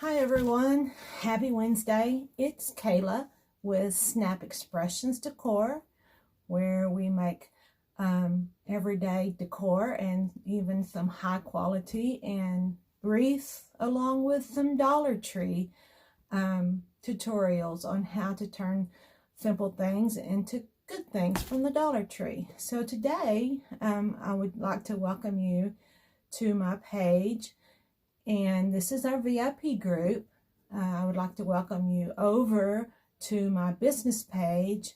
Hi everyone, happy Wednesday. It's Kayla with SnapExpressionsDecor, where we make everyday decor and even some high quality and wreaths, along with some Dollar Tree tutorials on how to turn simple things into good things from the Dollar Tree. So today I would like to welcome you to my page. And this is our VIP group. I would like to welcome you over to my business page.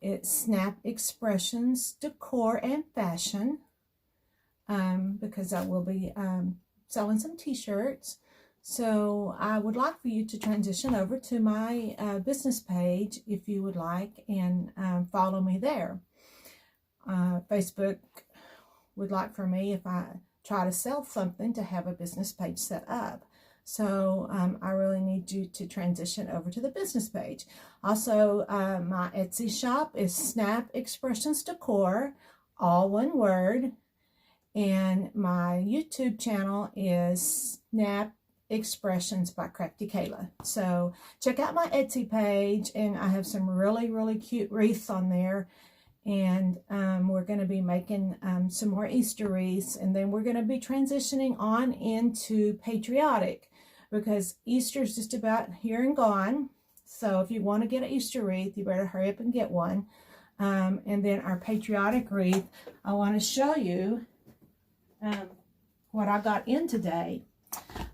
It's Snap Expressions Decor and Fashion, because I will be selling some t-shirts. So I would like for you to transition over to my business page if you would like, and follow me there. Facebook would like for me, if I try to sell something, to have a business page set up. So I really need you to transition over to the business page. Also, my Etsy shop is Snap Expressions Decor, all one word. And my YouTube channel is Snap Expressions by Crafty Kayla. So check out my Etsy page, and I have some really cute wreaths on there. And we're going to be making some more Easter wreaths, and then we're going to be transitioning on into patriotic, because Easter's just about here and gone. So if you want to get an Easter wreath, you better hurry up and get one. And then our patriotic wreath, I want to show you what I got in today.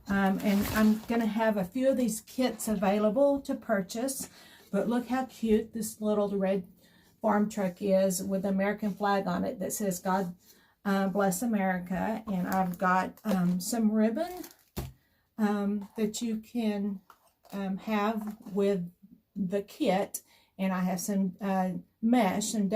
And I'm going to have a few of these kits available to purchase, but look how cute this little red farm truck is with the American flag on it that says God bless America. And I've got some ribbon that you can have with the kit, and I have some mesh and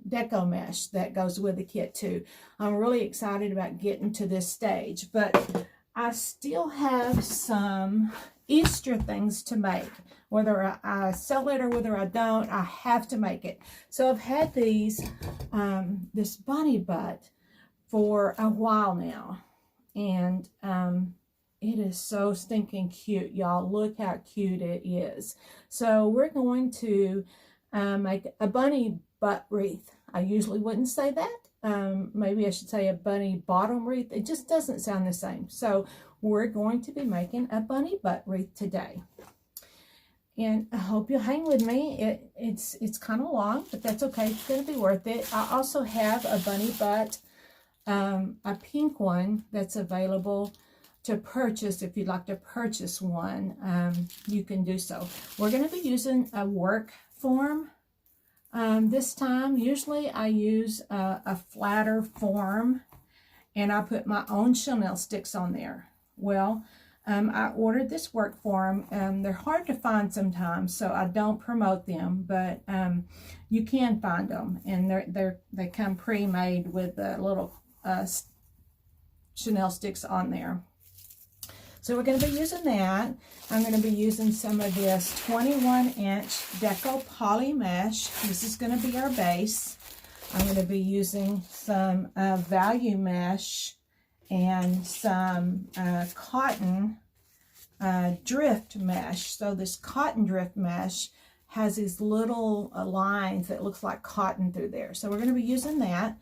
deco mesh that goes with the kit too. I'm really excited about getting to this stage, but I still have some Easter things to make. Whether I sell it or whether I don't, I have to make it. So I've had these, this bunny butt for a while now. And it is so stinking cute, y'all. Look how cute it is. So we're going to make a bunny butt wreath. I usually wouldn't say that. Maybe I should say a bunny bottom wreath. It just doesn't sound the same. So we're going to be making a bunny butt wreath today. And I hope you'll hang with me. It's kind of long, but that's okay. It's going to be worth it. I also have a bunny butt, a pink one that's available to purchase. If you'd like to purchase one, you can do so. We're going to be using a work form this time. Usually I use a flatter form, and I put my own chenille sticks on there. Well, I ordered this work form. They're hard to find sometimes, so I don't promote them, but you can find them, and they come pre-made with the little chenille sticks on there. So we're going to be using that. I'm going to be using some of this 21-inch Deco Poly Mesh. This is going to be our base. I'm going to be using some Value Mesh and some cotton drift mesh. So this cotton drift mesh has these little lines that looks like cotton through there. So we're going to be using that,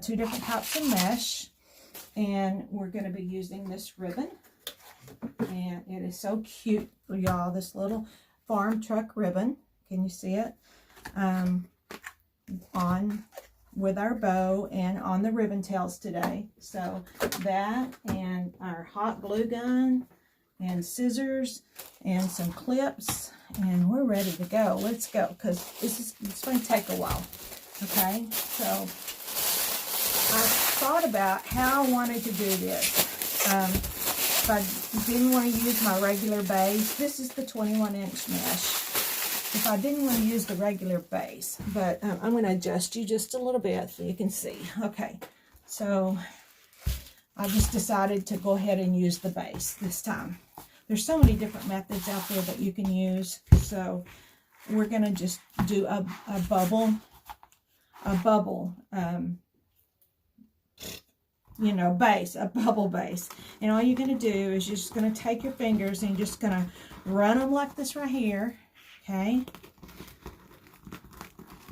2 different types of mesh, and we're going to be using this ribbon. And it is so cute, y'all, this little farm truck ribbon. Can you see it? On with our bow and on the ribbon tails today. So that, and our hot glue gun and scissors and some clips, and we're ready to go. Let's go, because it's going to take a while. Okay, so I thought about how I wanted to do this. If I didn't want to use my regular base, this is the 21-inch mesh. If I didn't want to use the regular base, but I'm going to adjust you just a little bit so you can see. Okay, so I just decided to go ahead and use the base this time. There's so many different methods out there that you can use, so we're going to just do a bubble you know, base, a bubble base. And all you're going to do is you're just going to take your fingers and you're just going to run them like this right here, okay?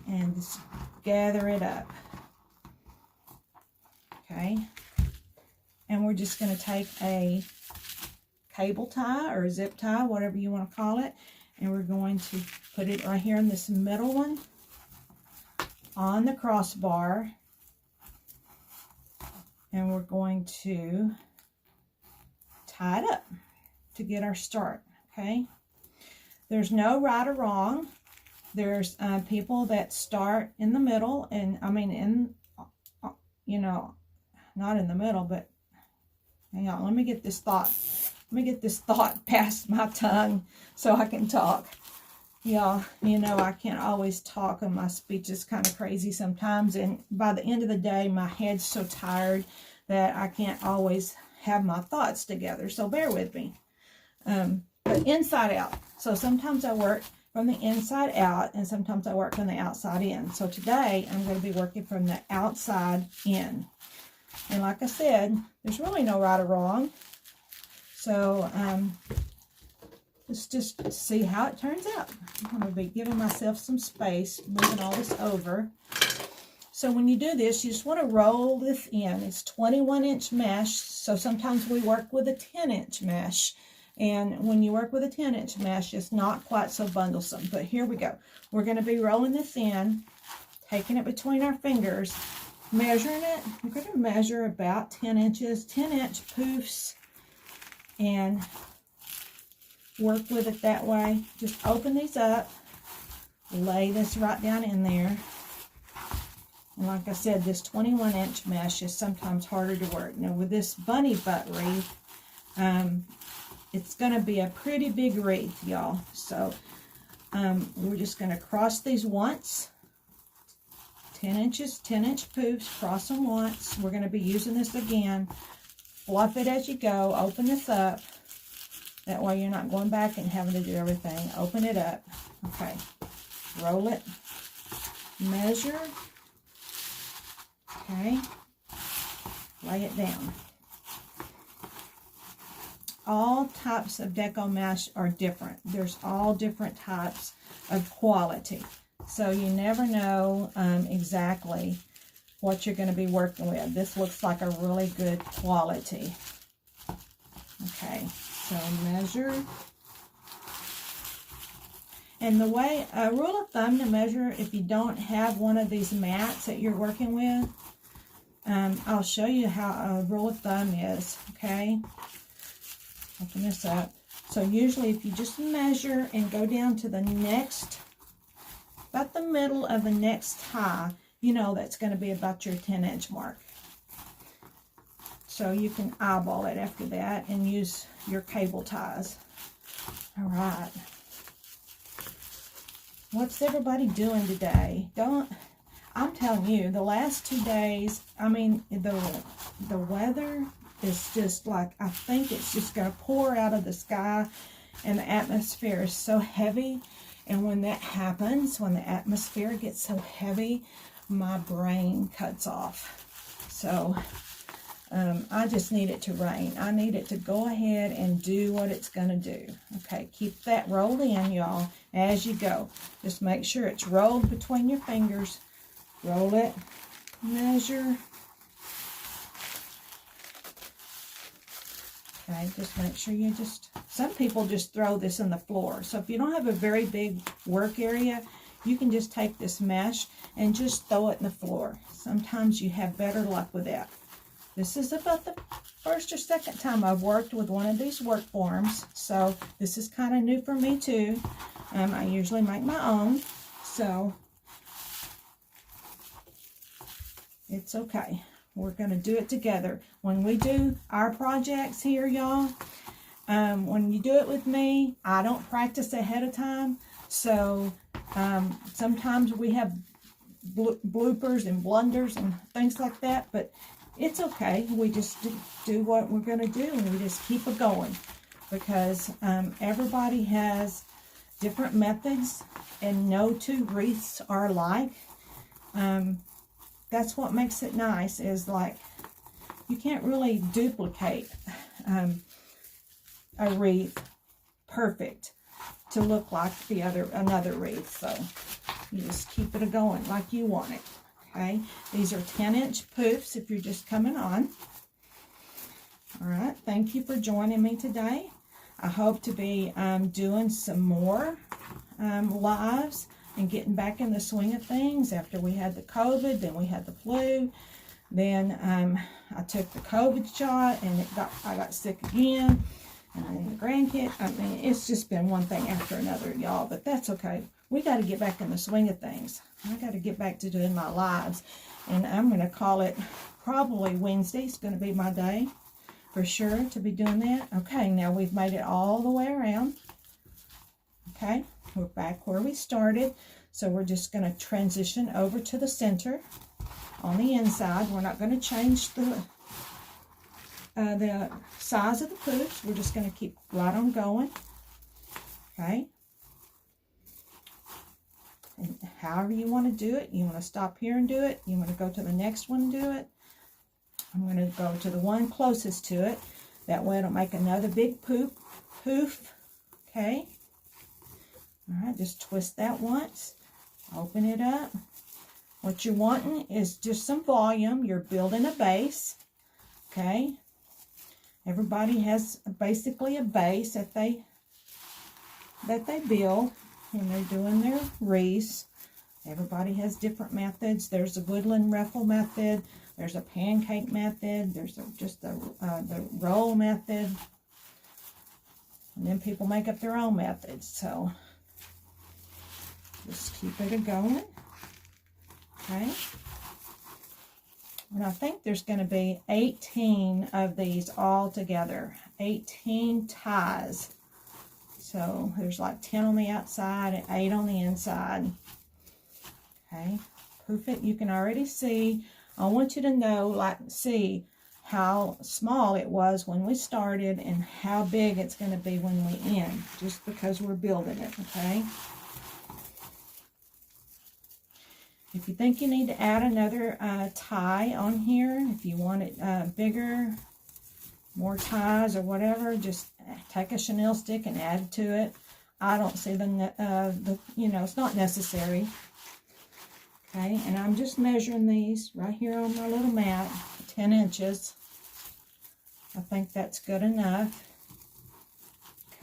And just gather it up, okay? And we're just going to take a cable tie or a zip tie, whatever you want to call it, and we're going to put it right here in this middle one on the crossbar, and we're going to tie it up to get our start, okay? There's no right or wrong. There's people that start in the middle, and I mean in, you know, not in the middle, but hang on, let me get this thought past my tongue so I can talk. Y'all, you know, I can't always talk, and my speech is kind of crazy sometimes, and by the end of the day, my head's so tired that I can't always have my thoughts together, so bear with me. But inside out. So sometimes I work from the inside out, and sometimes I work from the outside in. So today, I'm going to be working from the outside in. And like I said, there's really no right or wrong. So, let's just see how it turns out. I'm going to be giving myself some space, moving all this over. So when you do this, you just want to roll this in. It's 21-inch mesh, so sometimes we work with a 10-inch mesh. And when you work with a 10-inch mesh, it's not quite so bundlesome. But here we go. We're going to be rolling this in, taking it between our fingers, measuring it. We're going to measure about 10 inches, 10-inch poofs, and work with it that way. Just open these up, lay this right down in there. And like I said, this 21-inch mesh is sometimes harder to work. Now with this bunny butt wreath, it's going to be a pretty big wreath, y'all. So we're just going to cross these once. 10 inches, 10-inch poofs, cross them once. We're going to be using this again. Fluff it as you go. Open this up. That way you're not going back and having to do everything. Open it up. Okay. Roll it. Measure. Okay. Lay it down. All types of deco mesh are different. There's all different types of quality. So you never know exactly what you're going to be working with. This looks like a really good quality. Okay, so measure. And the way, a rule of thumb to measure, if you don't have one of these mats that you're working with, I'll show you how a rule of thumb is, okay? Open this up. So usually if you just measure and go down to the next, about the middle of the next tie, you know that's going to be about your 10-inch mark. So you can eyeball it after that and use your cable ties. All right. What's everybody doing today? I'm telling you, the last 2 days, I mean, the weather is just like, I think it's just going to pour out of the sky, and the atmosphere is so heavy. And when that happens, when the atmosphere gets so heavy, my brain cuts off. So I just need it to rain. I need it to go ahead and do what it's going to do. Okay, keep that rolled in, y'all, as you go. Just make sure it's rolled between your fingers. Roll it, measure. Okay, just make sure you some people just throw this on the floor. So if you don't have a very big work area, you can just take this mesh and just throw it in the floor. Sometimes you have better luck with that. This is about the first or second time I've worked with one of these work forms, so this is kind of new for me too. I usually make my own, so it's okay. We're going to do it together. When we do our projects here, y'all, when you do it with me, I don't practice ahead of time. So sometimes we have bloopers and blunders and things like that, but it's okay. We just do what we're going to do, and we just keep it going, because everybody has different methods, and no two wreaths are alike. That's what makes it nice, is like you can't really duplicate a wreath perfect to look like another wreath. So you just keep it going like you want it. Okay, these are 10-inch poofs if you're just coming on. All right, thank you for joining me today. I hope to be doing some more lives and getting back in the swing of things. After we had the COVID, then we had the flu, then I took the COVID shot and I got sick again, and then the grandkid. I mean, it's just been one thing after another, y'all, but that's okay. We got to get back in the swing of things. I got to get back to doing my lives, and I'm going to call it probably Wednesday's going to be my day for sure to be doing that. Okay, now we've made it all the way around. Okay, we're back where we started, so we're just going to transition over to the center on the inside. We're not going to change the size of the poofs. We're just going to keep right on going. Okay. And however you want to do it, you want to stop here and do it, you want to go to the next one and do it. I'm going to go to the one closest to it. That way it'll make another big poof. Okay. All right, just twist that once. Open it up. What you're wanting is just some volume. You're building a base. Okay. Everybody has basically a base that they build when they're doing their wreaths. Everybody has different methods. There's a woodland ruffle method. There's a pancake method. There's just the roll method. And then people make up their own methods. So just keep it going. Okay. And I think there's going to be 18 of these all together. 18 ties. So there's like 10 on the outside and 8 on the inside. Okay, poof it. You can already see. I want you to know, see how small it was when we started and how big it's going to be when we end, just because we're building it, okay? If you think you need to add another tie on here, if you want it bigger, more ties or whatever, just take a chenille stick and add it to it. I don't see it's not necessary. Okay, and I'm just measuring these right here on my little mat, 10 inches. I think that's good enough.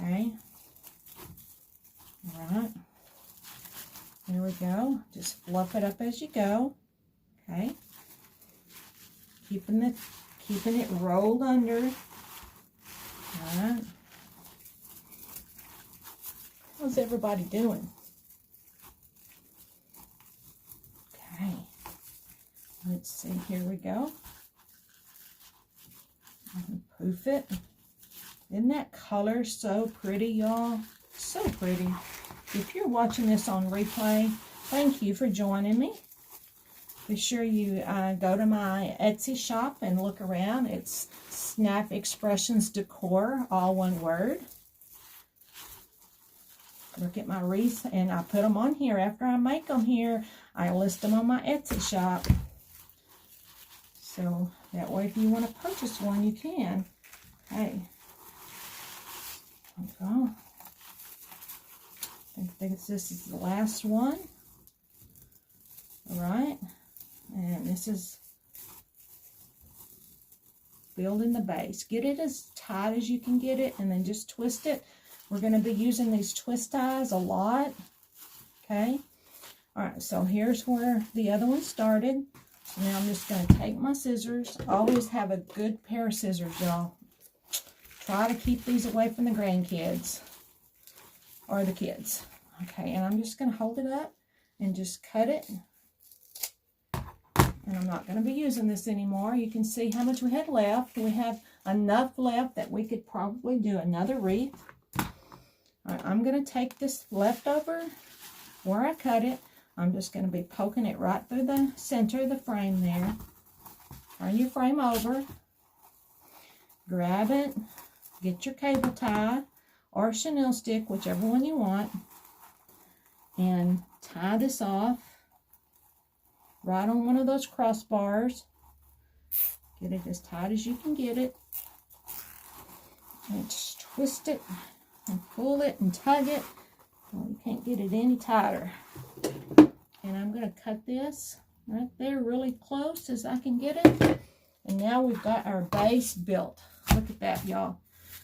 Okay. All right. There we go. Just fluff it up as you go. Okay. Keeping it rolled under. All right. How's everybody doing? Okay. Let's see. Here we go. Poof it. Isn't that color so pretty, y'all? So pretty. If you're watching this on replay, thank you for joining me. Be sure you go to my Etsy shop and look around. It's SnapExpressionsDecor, all one word. Look at my wreaths, and I put them on here. After I make them here, I list them on my Etsy shop. So that way, if you want to purchase one, you can. Okay. There we go. I think this is the last one. All right. And this is building the base. Get it as tight as you can get it, and then just twist it. We're going to be using these twist ties a lot. Okay. All right. So here's where the other one started. Now I'm just going to take my scissors. Always have a good pair of scissors, y'all. Try to keep these away from the grandkids or the kids. Okay, and I'm just going to hold it up and just cut it. And I'm not going to be using this anymore. You can see how much we had left. We have enough left that we could probably do another wreath. All right, I'm going to take this leftover where I cut it. I'm just going to be poking it right through the center of the frame there. Turn your frame over. Grab it. Get your cable tie or chenille stick, whichever one you want. And tie this off right on one of those crossbars. Get it as tight as you can get it. And just twist it and pull it and tug it. Well, you can't get it any tighter. And I'm going to cut this right there really close as I can get it. And now we've got our base built. Look at that, y'all.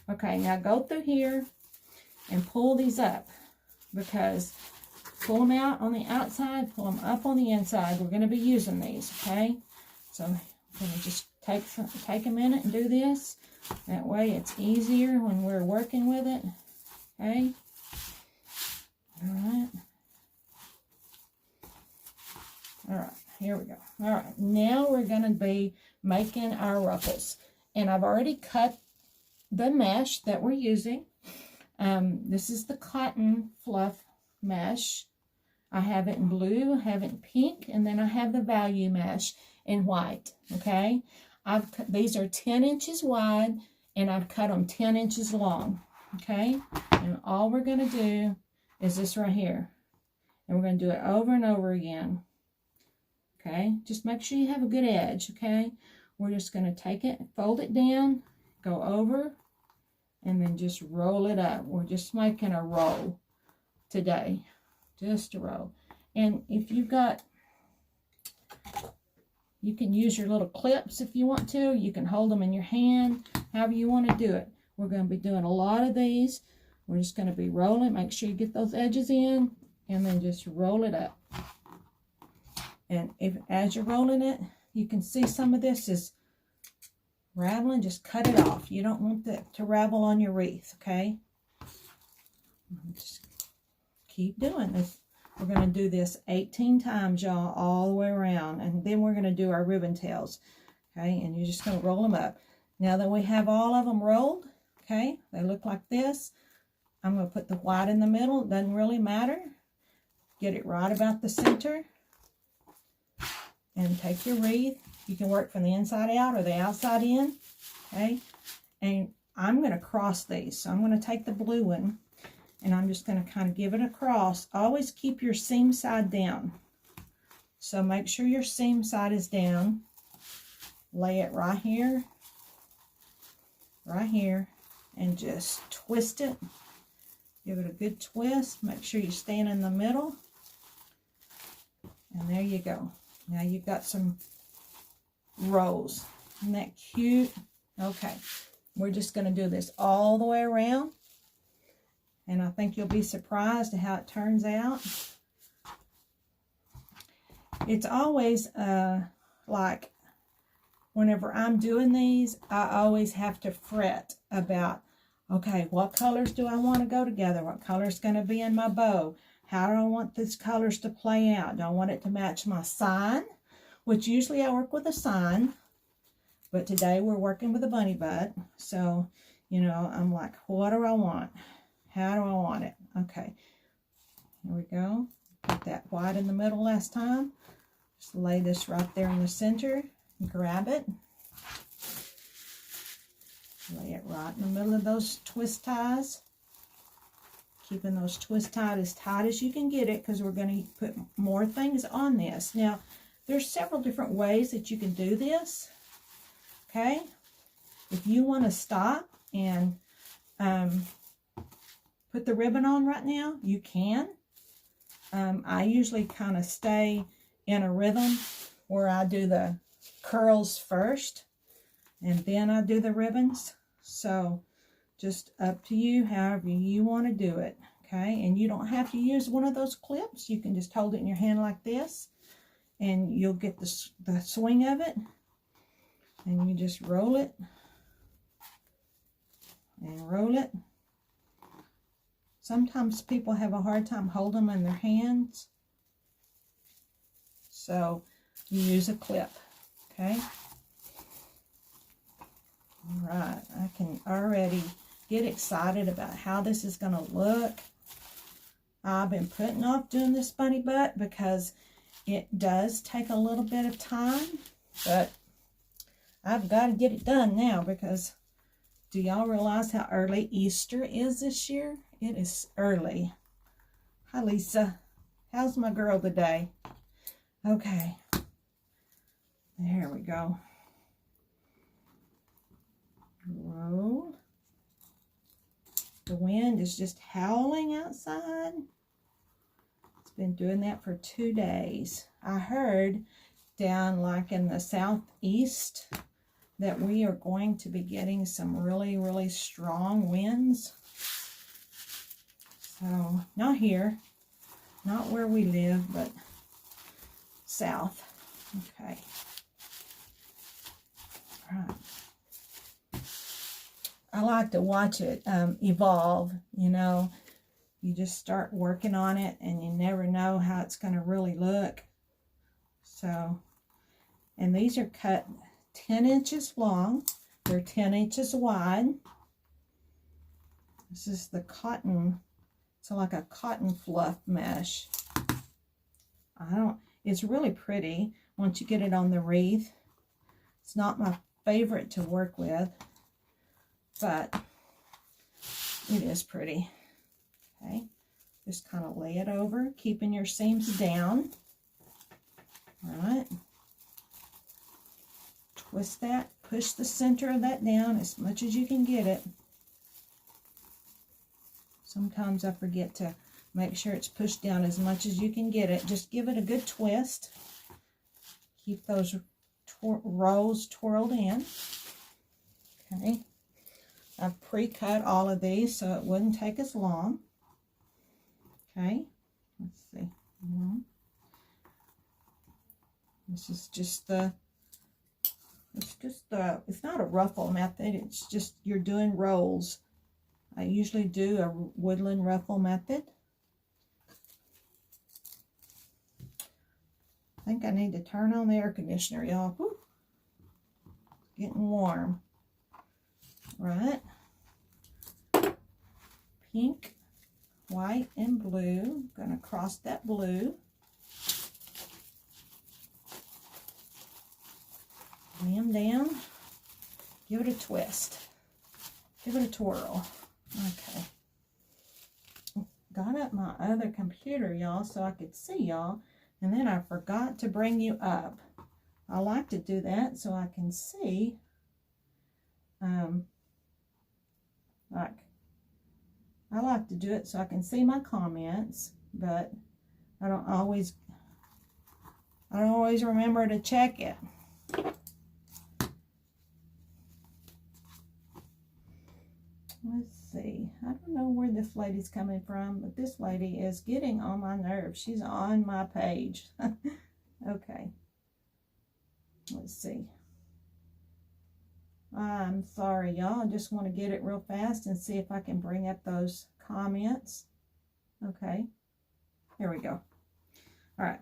Okay, now go through here and pull these up, because pull them out on the outside, pull them up on the inside. We're going to be using these, okay? So I'm going to just take a minute and do this. That way it's easier when we're working with it, okay? All right. All right, here we go. All right, now we're going to be making our ruffles. And I've already cut the mesh that we're using. This is the cotton fluff mesh. I have it in blue, I have it in pink, and then I have the value mesh in white, okay? These are 10 inches wide, and I've cut them 10 inches long, okay? And all we're going to do is this right here. And we're going to do it over and over again, okay? Just make sure you have a good edge, okay? We're just going to take it, fold it down, go over, and then just roll it up. We're just making a roll today. Just a roll. And if you've got, you can use your little clips if you want to. You can hold them in your hand, however you want to do it. We're going to be doing a lot of these. We're just going to be rolling. Make sure you get those edges in, and then just roll it up. And as you're rolling it, you can see some of this is raveling. Just cut it off. You don't want that to ravel on your wreath, okay? Just keep doing this. We're going to do this 18 times, y'all, all the way around. And then we're going to do our ribbon tails, okay? And you're just going to roll them up. Now that we have all of them rolled, okay, they look like this. I'm going to put the white in the middle. It doesn't really matter. Get it right about the center. And take your wreath. You can work from the inside out or the outside in, okay? And I'm going to cross these. So I'm going to take the blue one, and I'm just going to kind of give it a cross. Always keep your seam side down. So make sure your seam side is down. Lay it right here, and just twist it. Give it a good twist. Make sure you stand in the middle. And there you go. Now you've got some rolls. Isn't that cute? Okay. We're just going to do this all the way around. And I think you'll be surprised at how it turns out. It's always like whenever I'm doing these, I always have to fret about, okay, what colors do I want to go together? What color is going to be in my bow? How do I want these colors to play out? Do I want it to match my sign? Which usually I work with a sign. But today we're working with a bunny bud. So, you know, I'm like, what do I want? How do I want it? Okay. Here we go. Put that white in the middle last time. Just lay this right there in the center. Grab it. Lay it right in the middle of those twist ties. Keeping those twist ties tight as you can get it, because we're going to put more things on this. Now, there's several different ways that you can do this. Okay? If you want to stop and put the ribbon on right now, you can. I usually kind of stay in a rhythm where I do the curls first, and then I do the ribbons. So, just up to you, however you want to do it, okay? And you don't have to use one of those clips. You can just hold it in your hand like this, and you'll get the swing of it. And you just roll it, and roll it. Sometimes people have a hard time holding them in their hands. So, you use a clip, okay? All right, I can already get excited about how this is going to look. I've been putting off doing this bunny butt because it does take a little bit of time, but I've got to get it done now, because do y'all realize how early Easter is this year? It is early. Hi, Lisa. How's my girl today? Okay. There we go. roll. The wind is just howling outside. It's been doing that for 2 days. I heard down like in the southeast that we are going to be getting some really, really strong winds. So, not here, not where we live, but south. Okay. All right. I like to watch it evolve, you know. You just start working on it and you never know how it's going to really look. So, and these are cut 10 inches long. They're 10 inches wide. This is the cotton. It's like a cotton fluff mesh. It's really pretty once you get it on the wreath. It's not my favorite to work with, but it is pretty. Okay, just kind of lay it over, keeping your seams down. All right. Twist that, push the center of that down as much as you can get it. Sometimes I forget to make sure it's pushed down as much as you can get it. Just give it a good twist. Keep those rolls twirled in. Okay. I've pre-cut all of these so it wouldn't take as long. Okay. Let's see. This is just the it's not a ruffle method, it's just you're doing rolls. I usually do a woodland ruffle method. I think I need to turn on the air conditioner, y'all. It's getting warm. Right. Pink, white, and blue. I'm going to cross that blue. Lay them down. Give it a twist. Give it a twirl. Okay. Got up my other computer, y'all, so I could see y'all. And then I forgot to bring you up. I like to do that so I can see. I like to do it so I can see my comments, but I don't always remember to check it. Let's see. I don't know where this lady's coming from, but this lady is getting on my nerves. She's on my page. Okay. Let's see. I'm sorry, y'all. I just want to get it real fast and see if I can bring up those comments. Okay. Here we go. All right.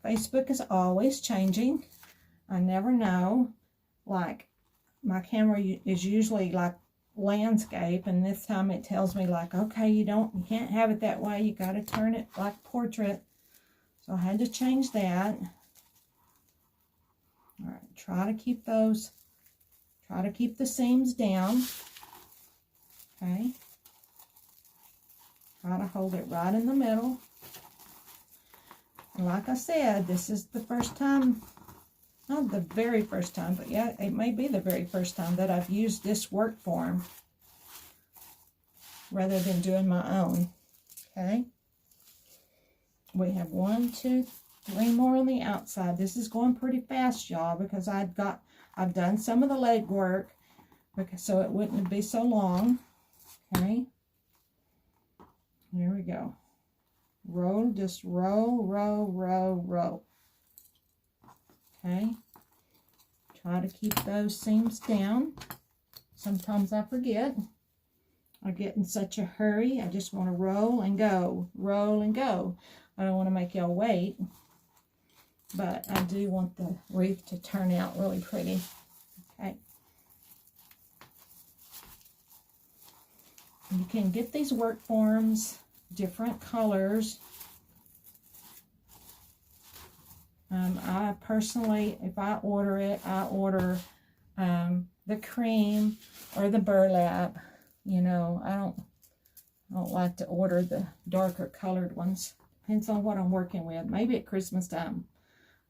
Facebook is always changing. I never know. Like, my camera is usually like landscape, and this time it tells me like, okay, you can't have it that way. You got to turn it like portrait. So I had to change that. All right, try to keep the seams down. Okay. Try to hold it right in the middle. And like I said, this is the first time, not the very first time, but yeah, it may be the very first time that I've used this work form rather than doing my own. Okay. We have 1, 2, 3 more on the outside. This is going pretty fast, y'all, because I've done some of the leg work, so it wouldn't be so long. Okay. Here we go. Roll, just roll, roll, roll, roll. Okay. Try to keep those seams down. Sometimes I forget. I get in such a hurry. I just want to roll and go. Roll and go. I don't want to make y'all wait. But I do want the wreath to turn out really pretty. Okay. You can get these work forms, different colors. I personally, if I order it, I order the cream or the burlap. You know, I don't like to order the darker colored ones. Depends on what I'm working with. Maybe at Christmas time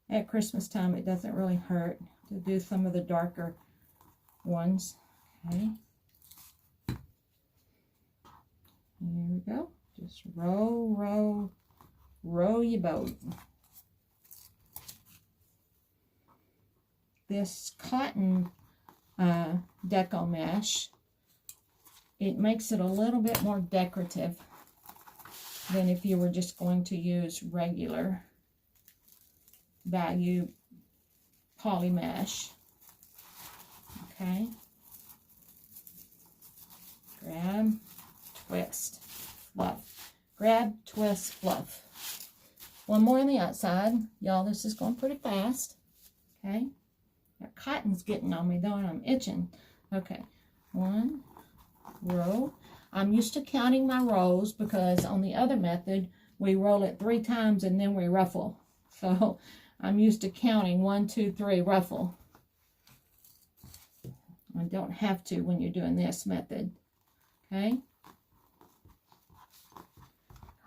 at Christmas time, it doesn't really hurt to do some of the darker ones. Okay. Here we go. Just row, row, row your boat. This cotton deco mesh, it makes it a little bit more decorative than if you were just going to use regular value poly mesh. Okay. Grab, twist, fluff. Grab, twist, fluff. One more on the outside. Y'all, this is going pretty fast. Okay. That cotton's getting on me though, and I'm itching. Okay. One row. I'm used to counting my rows because on the other method, we roll it 3 times and then we ruffle. So I'm used to counting 1, 2, 3, ruffle. I don't have to when you're doing this method. Okay.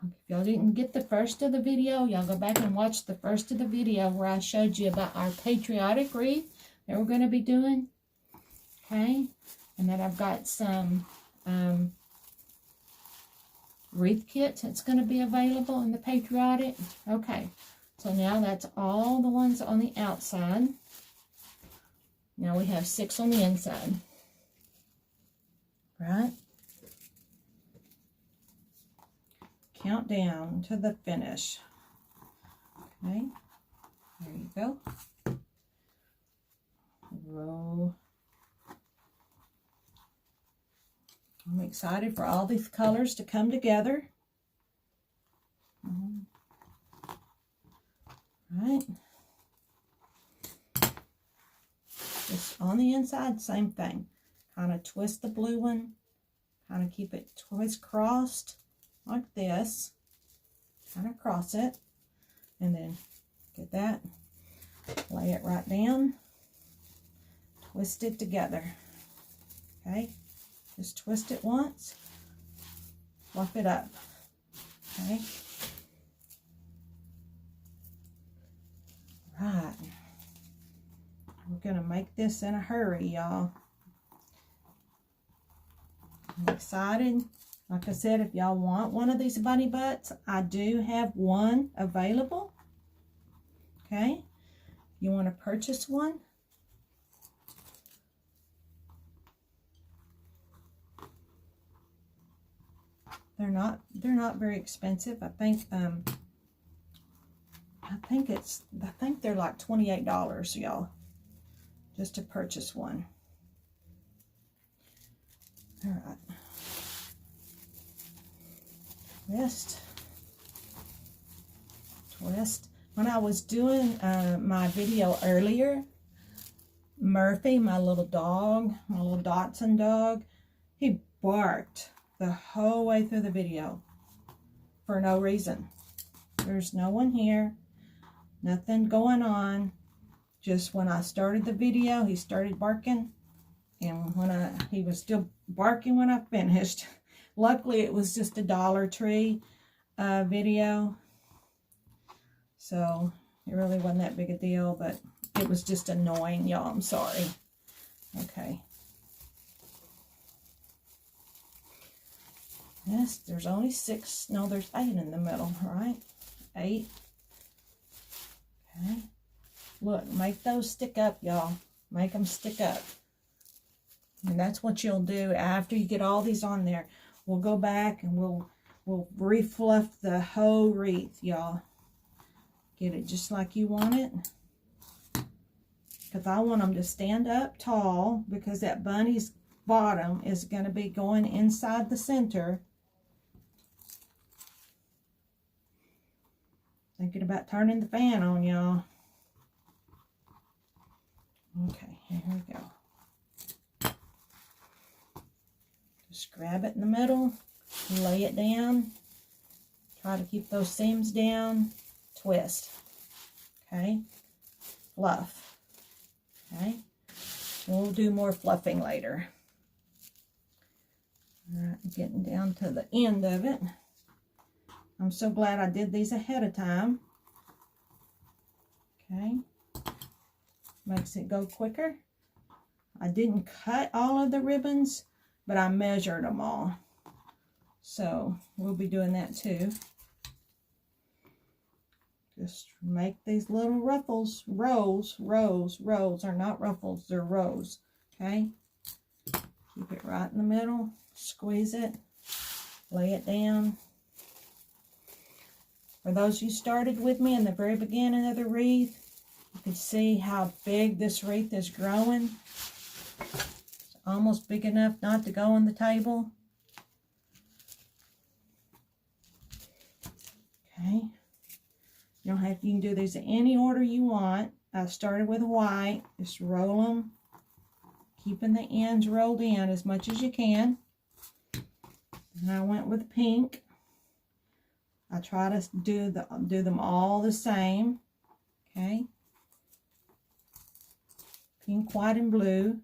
If y'all didn't get the first of the video, y'all go back and watch the first of the video where I showed you about our patriotic wreath that we're going to be doing. Okay. And then I've got some wreath kits that's going to be available in the patriotic. Okay. So now that's all the ones on the outside. Now we have 6 on the inside. Right? Count down to the finish. Okay. There you go. Row. I'm excited for all these colors to come together. Right. Just on the inside, same thing. Kind of twist the blue one. Kind of keep it twist crossed like this. Kind of cross it. And then get that. Lay it right down. Twist it together. Okay. Just twist it once. Fluff it up. Okay. Right. We're going to make this in a hurry, y'all. I'm excited. Like I said, if y'all want one of these bunny butts, I do have one available. Okay. You want to purchase one? They're not very expensive. I think they're like $28, y'all, just to purchase one. All right. Twist. When I was doing my video earlier, Murphy, my little dog, my little Dachshund dog, he barked the whole way through the video for no reason. There's no one here, nothing going on. Just when I started the video, he started barking, and he was still barking when I finished. Luckily, it was just a Dollar Tree video, so it really wasn't that big a deal, but it was just annoying, y'all. I'm sorry. Okay. Yes, there's only 6. No, there's 8 in the middle, right? 8. Okay. Look, make those stick up, y'all. Make them stick up. And that's what you'll do after you get all these on there. We'll go back and we'll refluff the whole wreath, y'all. Get it just like you want it. Because I want them to stand up tall, because that bunny's bottom is going to be going inside the center. Thinking about turning the fan on, y'all. Okay, here we go. Just grab it in the middle, lay it down. Try to keep those seams down. Twist. Okay. Fluff. Okay. We'll do more fluffing later. All right, getting down to the end of it. I'm so glad I did these ahead of time. Okay, makes it go quicker. I didn't cut all of the ribbons, but I measured them all. So we'll be doing that too. Just make these little ruffles, rows, are not ruffles, they're rows. Okay, keep it right in the middle, squeeze it, lay it down. For those who started with me in the very beginning of the wreath, you can see how big this wreath is growing. It's almost big enough not to go on the table. Okay. You can do these in any order you want. I started with white. Just roll them, keeping the ends rolled in as much as you can. And I went with pink. I try to do them all the same. Okay. Pink, white, and blue.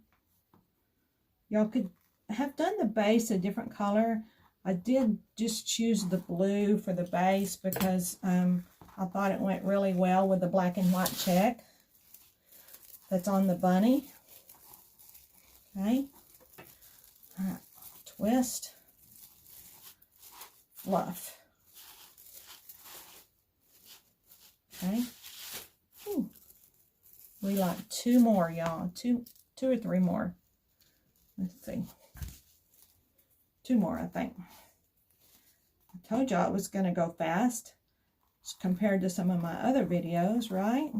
Y'all could have done the base a different color. I did just choose the blue for the base because I thought it went really well with the black and white check that's on the bunny. Okay. All right. Twist. Fluff. Okay. Ooh. We like 2 more, y'all. Two or 3 more. Let's see. 2 more, I think. I told y'all it was going to go fast compared to some of my other videos, right?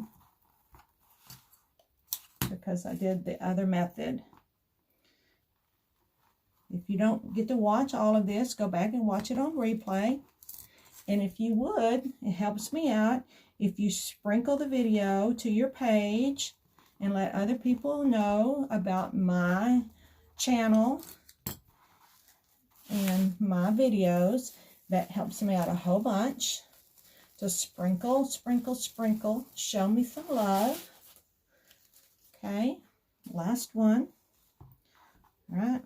Because I did the other method. If you don't get to watch all of this, go back and watch it on replay. And if you would, it helps me out if you sprinkle the video to your page and let other people know about my channel and my videos. That helps me out a whole bunch. So sprinkle, sprinkle, sprinkle. Show me some love. Okay, last one. All right,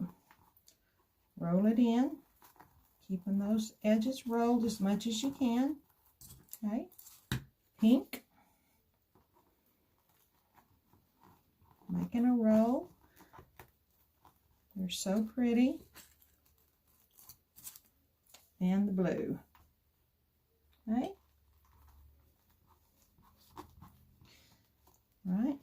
roll it in, keeping those edges rolled as much as you can. Okay, pink. Making a row. They're so pretty. And the blue. Okay. Right.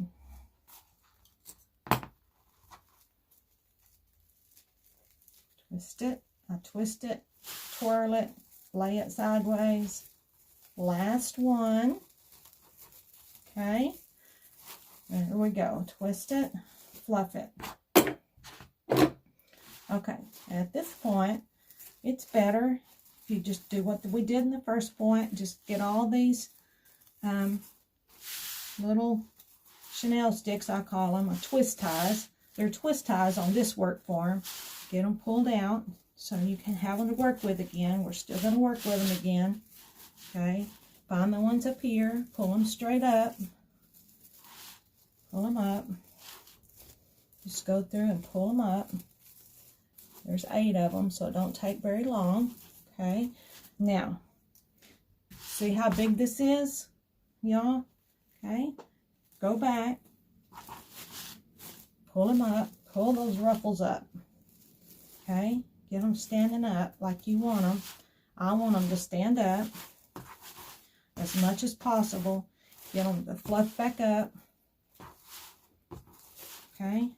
Twist it. I twist it, twirl it, lay it sideways. Last one. Okay. There we go. Twist it, fluff it. Okay. At this point, it's better if you just do what we did in the first point. Just get all these little Chanel sticks, I call them, or twist ties. They're twist ties on this work form. Get them pulled out so you can have them to work with again. We're still going to work with them again. Okay. Find the ones up here. Pull them straight up. Pull them up. Just go through and pull them up. There's 8 of them, so it don't take very long. Okay. Now, see how big this is, y'all? Okay. Go back. Pull them up. Pull those ruffles up. Okay. Get them standing up like you want them. I want them to stand up as much as possible. Get them to fluff back up. Okay.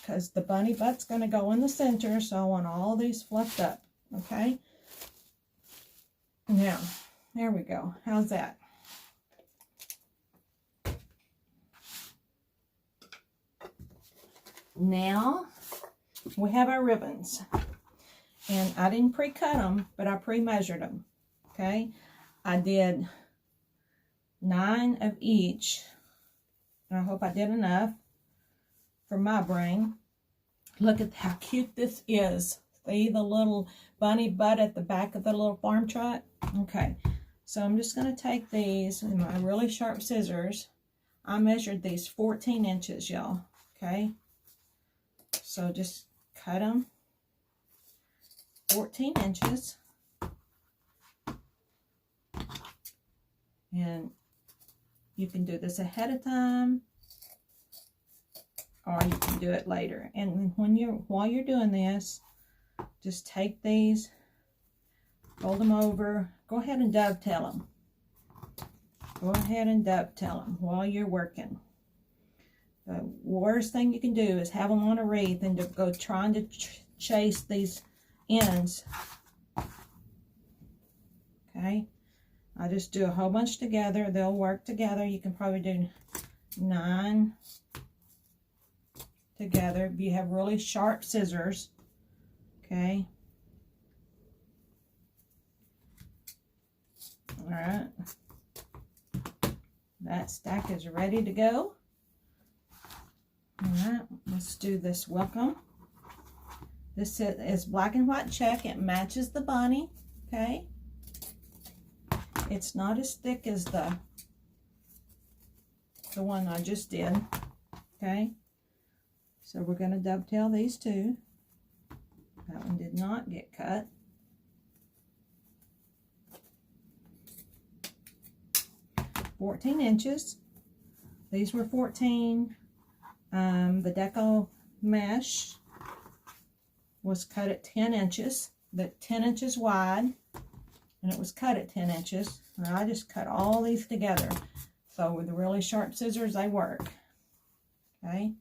Because the bunny butt's going to go in the center, so I want all these fluffed up. Okay. Now, there we go. How's that? Now, we have our ribbons. And I didn't pre-cut them, but I pre-measured them. Okay. I did 9 of each. And I hope I did enough for my brain. Look at how cute this is. See the little bunny butt at the back of the little farm truck? Okay. So I'm just going to take these with my really sharp scissors. I measured these 14 inches, y'all. Okay. So just cut them 14 inches. And you can do this ahead of time, or you can do it later. And while you're doing this, just take these, fold them over, go ahead and dovetail them. Go ahead and dovetail them while you're working. The worst thing you can do is have them on a wreath and to go trying to chase these ends. Okay, I just do a whole bunch together. They'll work together. You can probably do 9 together if you have really sharp scissors. Okay. All right. That stack is ready to go. All right, let's do this welcome. This is black and white check. It matches the bunny. Okay. It's not as thick as the one I just did. Okay. So we're going to dovetail these two. That one did not get cut. $14 inches. These were 14. The deco mesh was cut at 10 inches. The 10 inches wide, and it was cut at 10 inches. And I just cut all these together. So with the really sharp scissors, they work. Okay.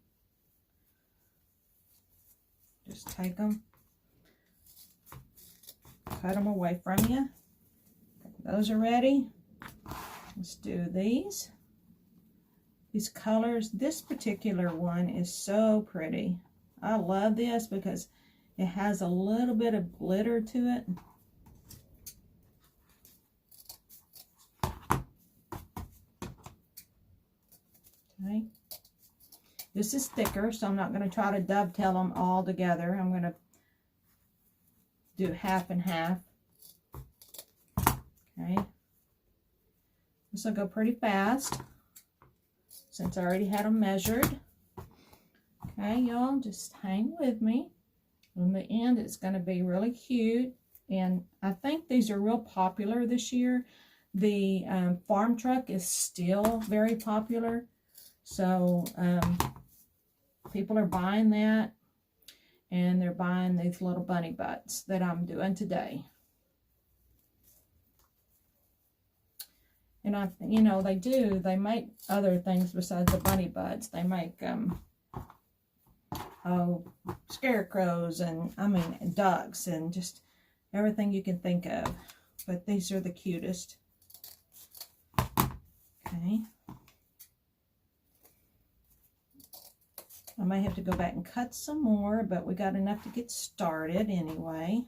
Just take them, cut them away from you. Those are ready. Let's do these. These colors, this particular one is so pretty. I love this because it has a little bit of glitter to it. Okay. This is thicker, so I'm not going to try to dovetail them all together. I'm going to do half and half. Okay. This will go pretty fast since I already had them measured. Okay, y'all, just hang with me. In the end, it's going to be really cute. And I think these are real popular this year. The farm truck is still very popular. So people are buying that, and they're buying these little bunny butts that I'm doing today. And you know, they make other things besides the bunny butts. They make, scarecrows and, ducks and just everything you can think of. But these are the cutest. Okay. I may have to go back and cut some more, but we got enough to get started anyway.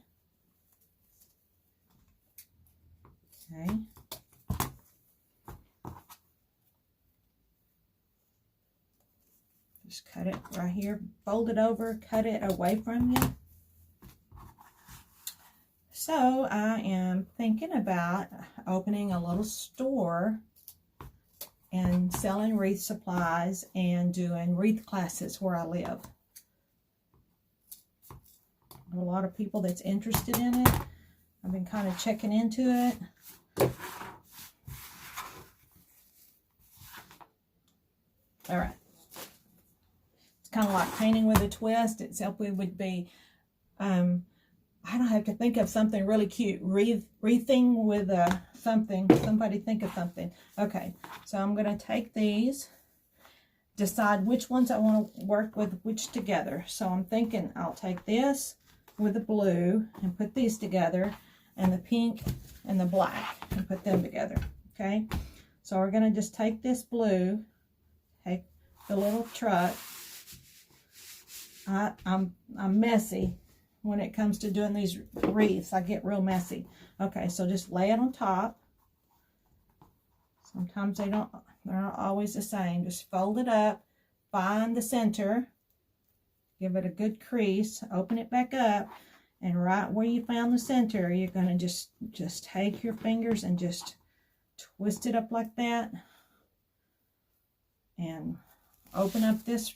Okay. Just cut it right here, fold it over, cut it away from you. So I am thinking about opening a little store and selling wreath supplies and doing wreath classes where I live. A lot of people that's interested in it. I've been kind of checking into it. All right. It's kind of like painting with a twist, except we would be, I don't have to think of something really cute. Wreathing with something. Somebody think of something. Okay, so I'm going to take these, decide which ones I want to work with which together. So I'm thinking I'll take this with the blue and put these together, and the pink and the black and put them together. Okay, so we're going to just take this blue, take the little truck. I'm messy when it comes to doing these wreaths. I get real messy. Okay, so just lay it on top. Sometimes they're not always the same. Just fold it up, find the center, give it a good crease, open it back up, and right where you found the center, you're going to just take your fingers and just twist it up like that, and open up this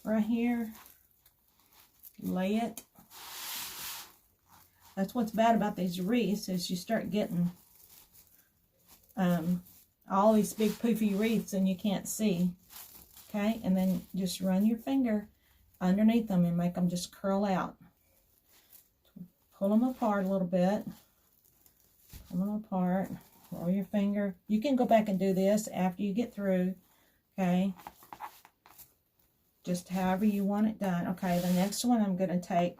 right here, lay it. That's what's bad about these wreaths, is you start getting all these big poofy wreaths and you can't see. Okay, and then just run your finger underneath them and make them just curl out. Pull them apart a little bit. Pull them apart. Roll your finger. You can go back and do this after you get through. Okay. Just however you want it done. Okay, the next one I'm going to take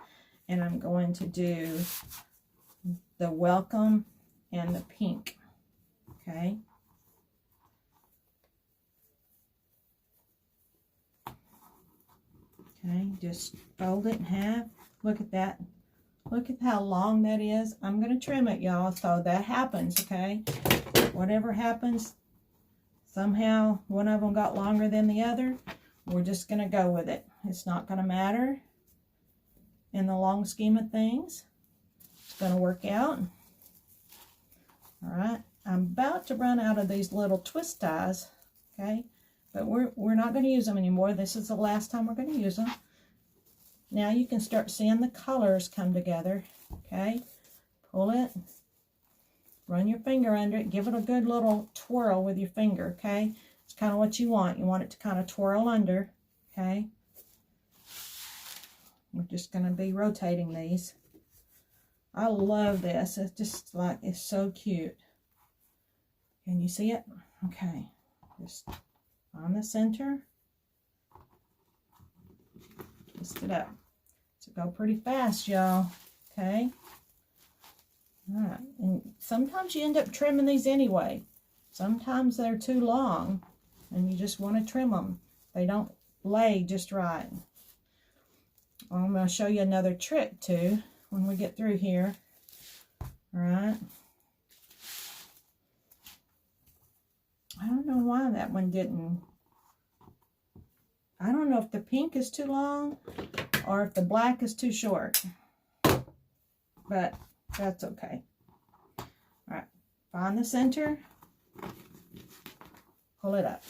and I'm going to do the welcome and the pink. Okay. Okay, just fold it in half. Look at that. Look at how long that is. I'm going to trim it, y'all, so that happens, okay? Whatever happens, somehow one of them got longer than the other, we're just going to go with it. It's not going to matter in the long scheme of things. It's going to work out. All right, I'm about to run out of these little twist ties, okay? But we're not going to use them anymore. This is the last time we're going to use them. Now you can start seeing the colors come together, okay? Pull it, run your finger under it, give it a good little twirl with your finger, okay? It's kind of what you want. You want it to kind of twirl under, okay? We're just going to be rotating these. I love this. It's just like, it's so cute. Can you see it? Okay. Just on the center. Twist it up. So go pretty fast, y'all. Okay. All right. And sometimes you end up trimming these anyway. Sometimes they're too long and you just want to trim them. They don't lay just right. I'm going to show you another trick too when we get through here. All right. I don't know why that one didn't. I don't know if the pink is too long or if the black is too short. But that's okay. All right. Find the center. Pull it up.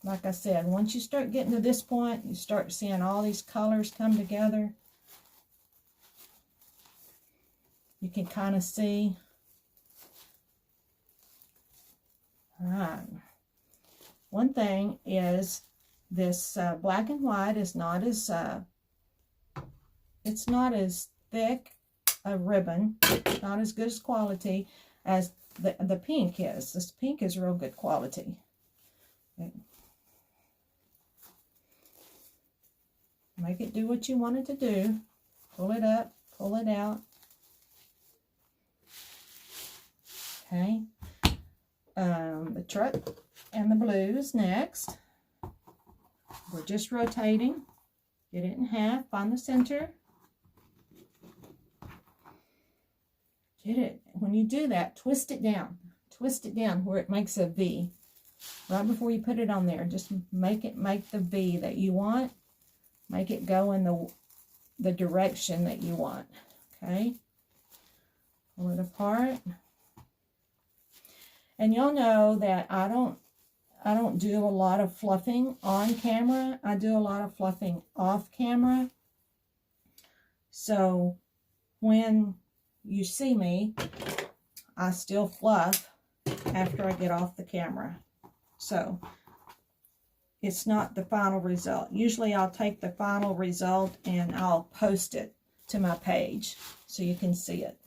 Like I said, once you start getting to this point, you start seeing all these colors come together. You can kind of see. All right. One thing is this black and white is not as it's not as thick a ribbon, not as good as quality as the pink is. This pink is real good quality. Okay. Make it do what you want it to do. Pull it up, pull it out. Okay. The truck and the blues next. We're just rotating. Get it in half, find the center. Get it. When you do that, twist it down. Twist it down where it makes a V. Right before you put it on there, just make the V that you want. Make it go in the direction that you want. Okay? Pull it apart. And you'll know that I don't do a lot of fluffing on camera. I do a lot of fluffing off camera. So when you see me, I still fluff after I get off the camera. So it's not the final result. Usually I'll take the final result and I'll post it to my page so you can see it.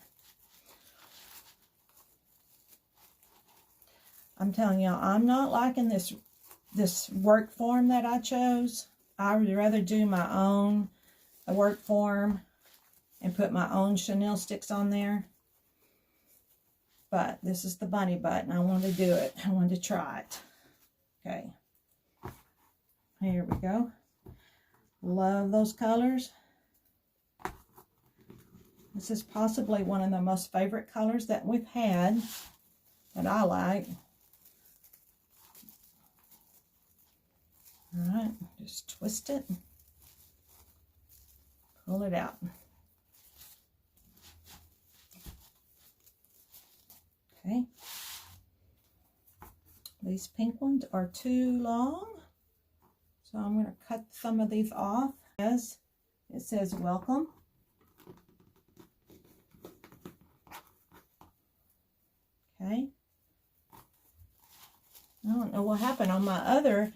I'm telling y'all, I'm not liking this work form that I chose. I would rather do my own work form and put my own chenille sticks on there. But this is the bunny butt and I wanted to do it. I wanted to try it. Okay. Here we go. Love those colors. This is possibly one of the most favorite colors that we've had that I like. All right, just twist it, pull it out. Okay. These pink ones are too long, so I'm going to cut some of these off. As it says welcome. Okay. I don't know what happened on my other,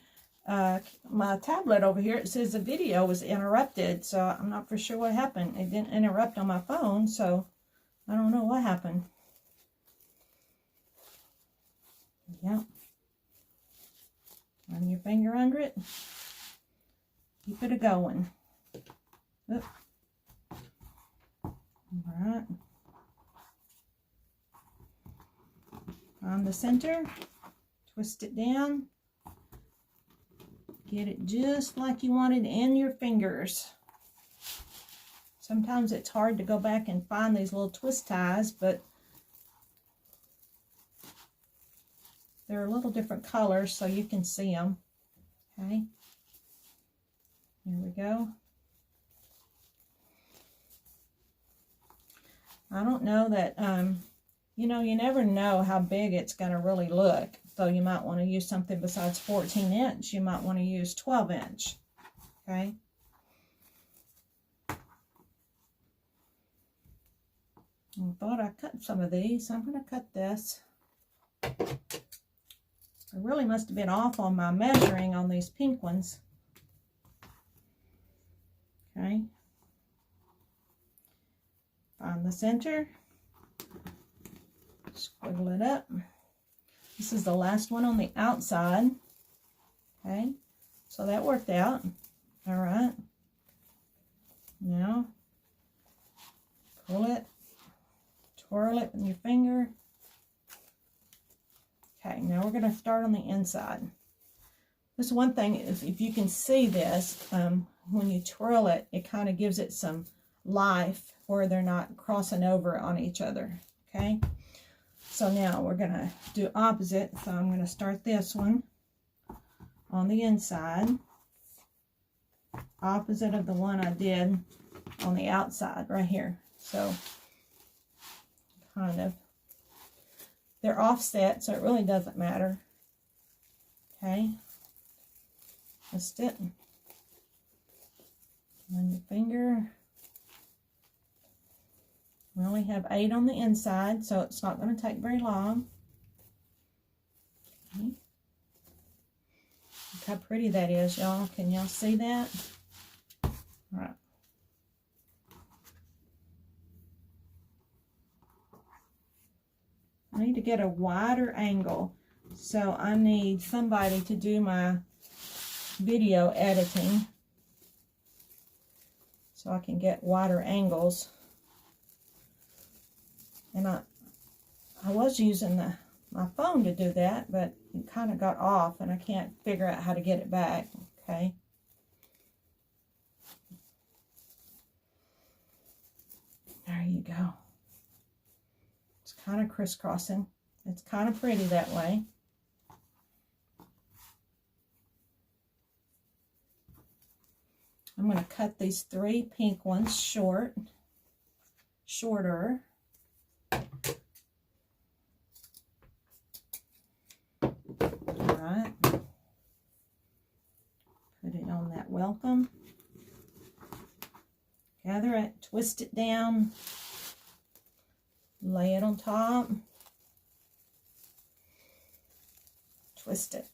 my tablet over here. It says the video was interrupted, so I'm not for sure what happened. It didn't interrupt on my phone, so I don't know what happened. Yep. Run your finger under it. Keep it a-going. Oop. Alright. Find the center. Twist it down. Get it just like you want it in your fingers. Sometimes it's hard to go back and find these little twist ties, but they're a little different colors so you can see them. Okay. Here we go. I don't know that, you know, you never know how big it's going to really look. So you might want to use something besides 14 inch. You might want to use 12 inch. Okay. I thought I cut some of these. I'm going to cut this. I really must have been off on my measuring on these pink ones. Okay. Find the center. Squiggle it up. This is the last one on the outside. Okay. So that worked out. All right. Now, pull it. Twirl it with your finger. Okay, now we're going to start on the inside. This one thing is, if you can see this, when you twirl it, it kind of gives it some life where they're not crossing over on each other. Okay, so now we're going to do opposite. So I'm going to start this one on the inside, opposite of the one I did on the outside right here. So kind of, they're offset, so it really doesn't matter. Okay, twist it. Run your finger. We only have 8 on the inside, so it's not going to take very long. Okay. Look how pretty that is, y'all. Can y'all see that? All right. I need to get a wider angle, so I need somebody to do my video editing so I can get wider angles. And I was using my phone to do that, but it kind of got off and I can't figure out how to get it back. Okay. There you go. It's kind of crisscrossing. It's kind of pretty that way. I'm going to cut these 3 pink ones shorter. Alright. Put it on that welcome. Gather it, twist it down. Lay it on top. Twist it.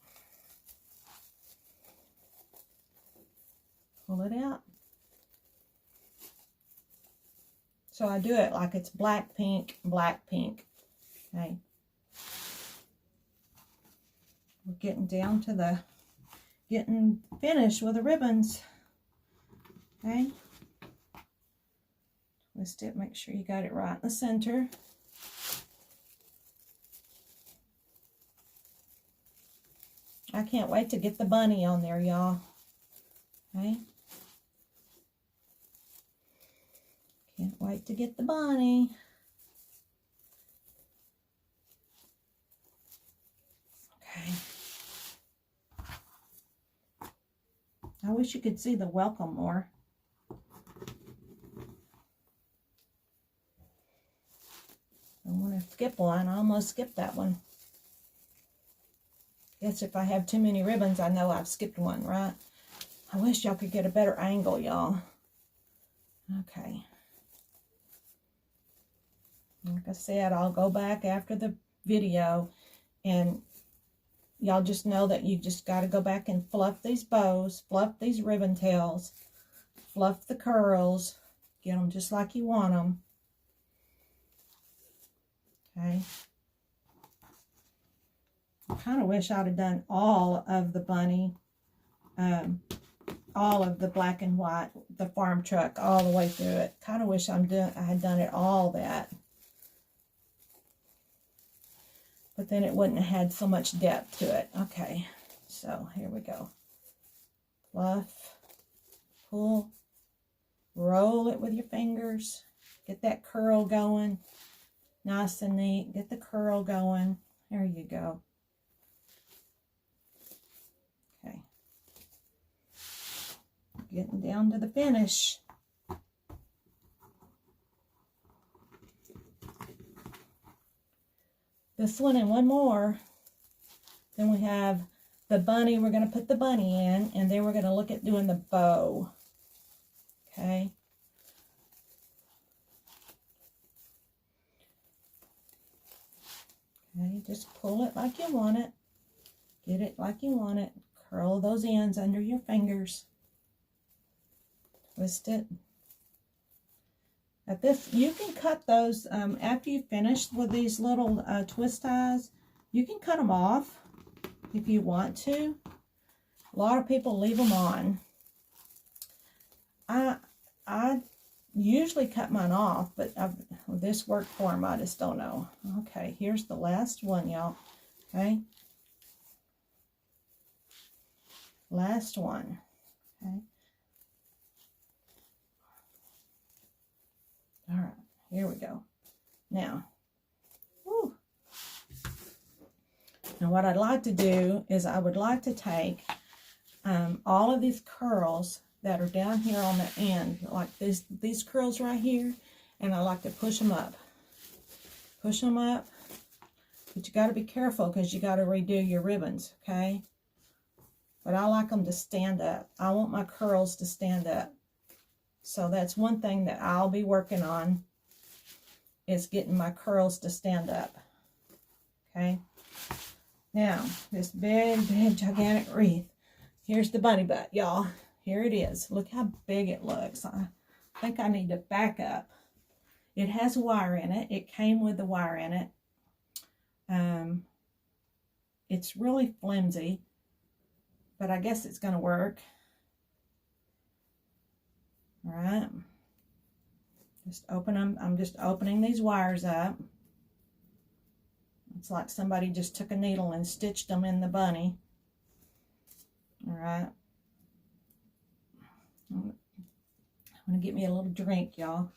Pull it out. So I do it like it's black, pink, black, pink. Okay. We're getting down to getting finished with the ribbons. Okay. Twist it, make sure you got it right in the center. I can't wait to get the bunny on there, y'all. Okay. Can't wait to get the bunny. Okay. I wish you could see the welcome more. I want to skip one. I almost skipped that one. Guess if I have too many ribbons, I know I've skipped one, right? I wish y'all could get a better angle, y'all. Okay. Like I said, I'll go back after the video, and y'all just know that you just got to go back and fluff these bows, fluff these ribbon tails, fluff the curls, get them just like you want them. Okay. I kind of wish I'd have done all of the bunny, all of the black and white, the farm truck, all the way through it. Kind of wish I had done it all that. But then it wouldn't have had so much depth to it. Okay, so here we go. Fluff, pull, roll it with your fingers. Get that curl going. Nice and neat. Get the curl going. There you go. Okay. Getting down to the finish. This one and one more. Then we have the bunny. We're going to put the bunny in, and then we're going to look at doing the bow. Okay. Okay, just pull it like you want it. Get it like you want it. Curl those ends under your fingers. Twist it. At this, you can cut those after you finish with these little twist ties. You can cut them off if you want to. A lot of people leave them on. I usually cut mine off, but this worked for them. I just don't know. Okay, here's the last one, y'all. Okay, last one. Okay. All right, here we go. Now, whew. Now what I'd like to do is I would like to take all of these curls that are down here on the end, like these curls right here, and I like to push them up. Push them up, but you got to be careful because you got to redo your ribbons, okay? But I like them to stand up. I want my curls to stand up. So that's one thing that I'll be working on, is getting my curls to stand up. Okay. Now, this big, big, gigantic wreath. Here's the bunny butt, y'all. Here it is. Look how big it looks. I think I need to back up. It has wire in it. It came with the wire in it. It's really flimsy, but I guess it's going to work. All right, just open them. I'm just opening these wires up. It's like somebody just took a needle and stitched them in the bunny. All right, I'm gonna get me a little drink, y'all.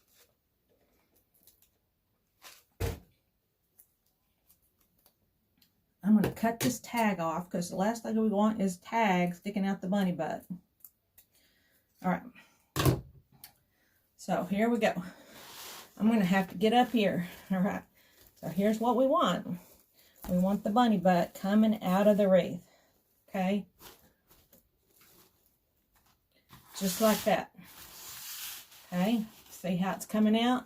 I'm gonna cut this tag off because the last thing we want is tag sticking out the bunny butt. All right. So here we go. I'm going to have to get up here. All right. So here's what we want. We want the bunny butt coming out of the wreath. Okay. Just like that. Okay. See how it's coming out?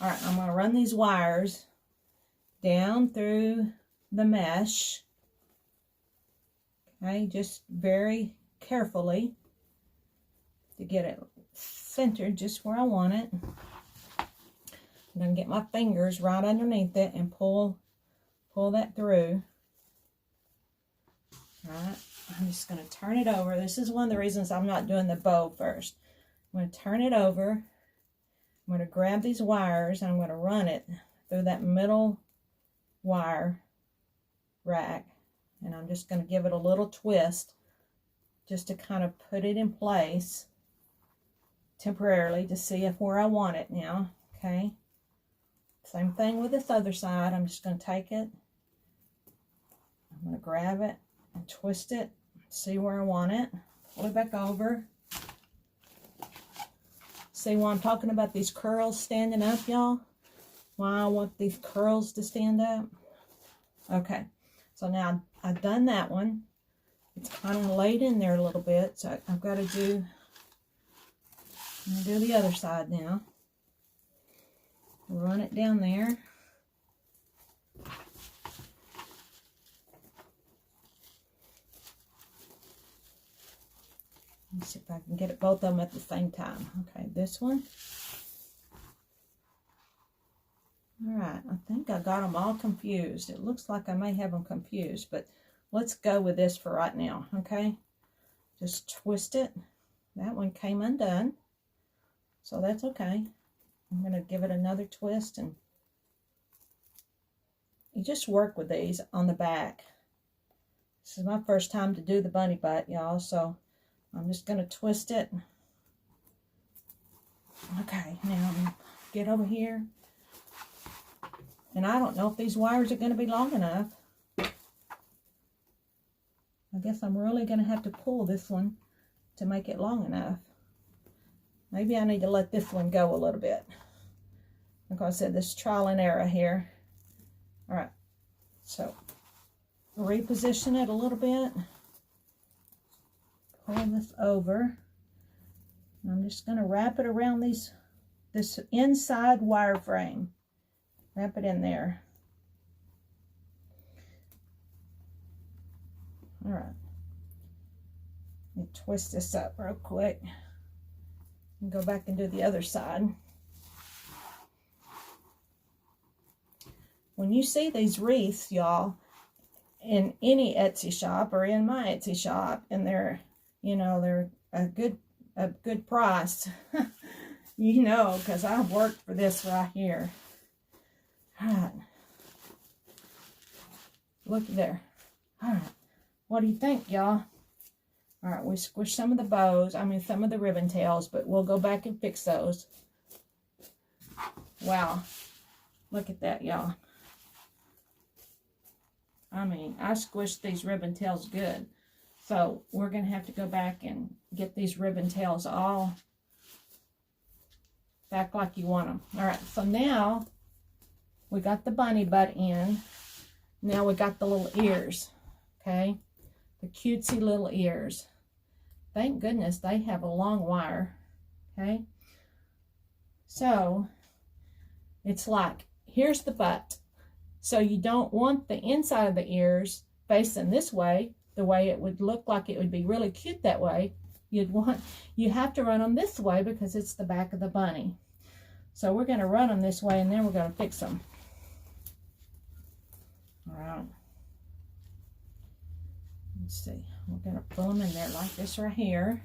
All right. I'm going to run these wires down through the mesh. Okay. Just very carefully to get it centered just where I want it. I'm going to get my fingers right underneath it and pull that through. All right, I'm just going to turn it over. This is one of the reasons I'm not doing the bow first. I'm going to turn it over. I'm going to grab these wires and I'm going to run it through that middle wire rack. And I'm just going to give it a little twist just to kind of put it in place temporarily to see if where I want it now. Okay, same thing with this other side. I'm just going to take it, I'm going to grab it and twist it, see where I want it, pull it back over. See why I'm talking about these curls standing up, y'all? Why I want these curls to stand up? Okay, so now I've done that one. It's kind of laid in there a little bit, so I've got to do I'm going to do the other side now. Run it down there. Let me see if I can get it both of them at the same time. Okay, this one. All right, I think I got them all confused. It looks like I may have them confused, but let's go with this for right now, okay? Just twist it. That one came undone, so that's okay. I'm going to give it another twist, and you just work with these on the back. This is my first time to do the bunny butt, y'all, so I'm just going to twist it. Okay, now get over here. And I don't know if these wires are going to be long enough. I guess I'm really going to have to pull this one to make it long enough. Maybe I need to let this one go a little bit. Like I said, this trial and error here. All right, so reposition it a little bit. Pull this over. And I'm just going to wrap it around this inside wire frame. Wrap it in there. All right. Let me twist this up real quick. And go back and do the other side. When you see these wreaths, y'all, in any Etsy shop or in my Etsy shop, and they're, you know, they're a good price, you know, because I've worked for this right here. All right. Look there. All right. What do you think, y'all? All right, we squished some of the bows, some of the ribbon tails, but we'll go back and fix those. Wow. Look at that, y'all. I squished these ribbon tails good. So we're going to have to go back and get these ribbon tails all back like you want them. All right, so now we got the bunny butt in. Now we got the little ears, okay? The cutesy little ears. Thank goodness they have a long wire, okay? So it's like, here's the butt. So you don't want the inside of the ears facing this way, the way it would look like it would be really cute that way. You have to run them this way because it's the back of the bunny. So we're going to run them this way, and then we're going to fix them. All right. Let's see. We're going to pull them in there like this right here.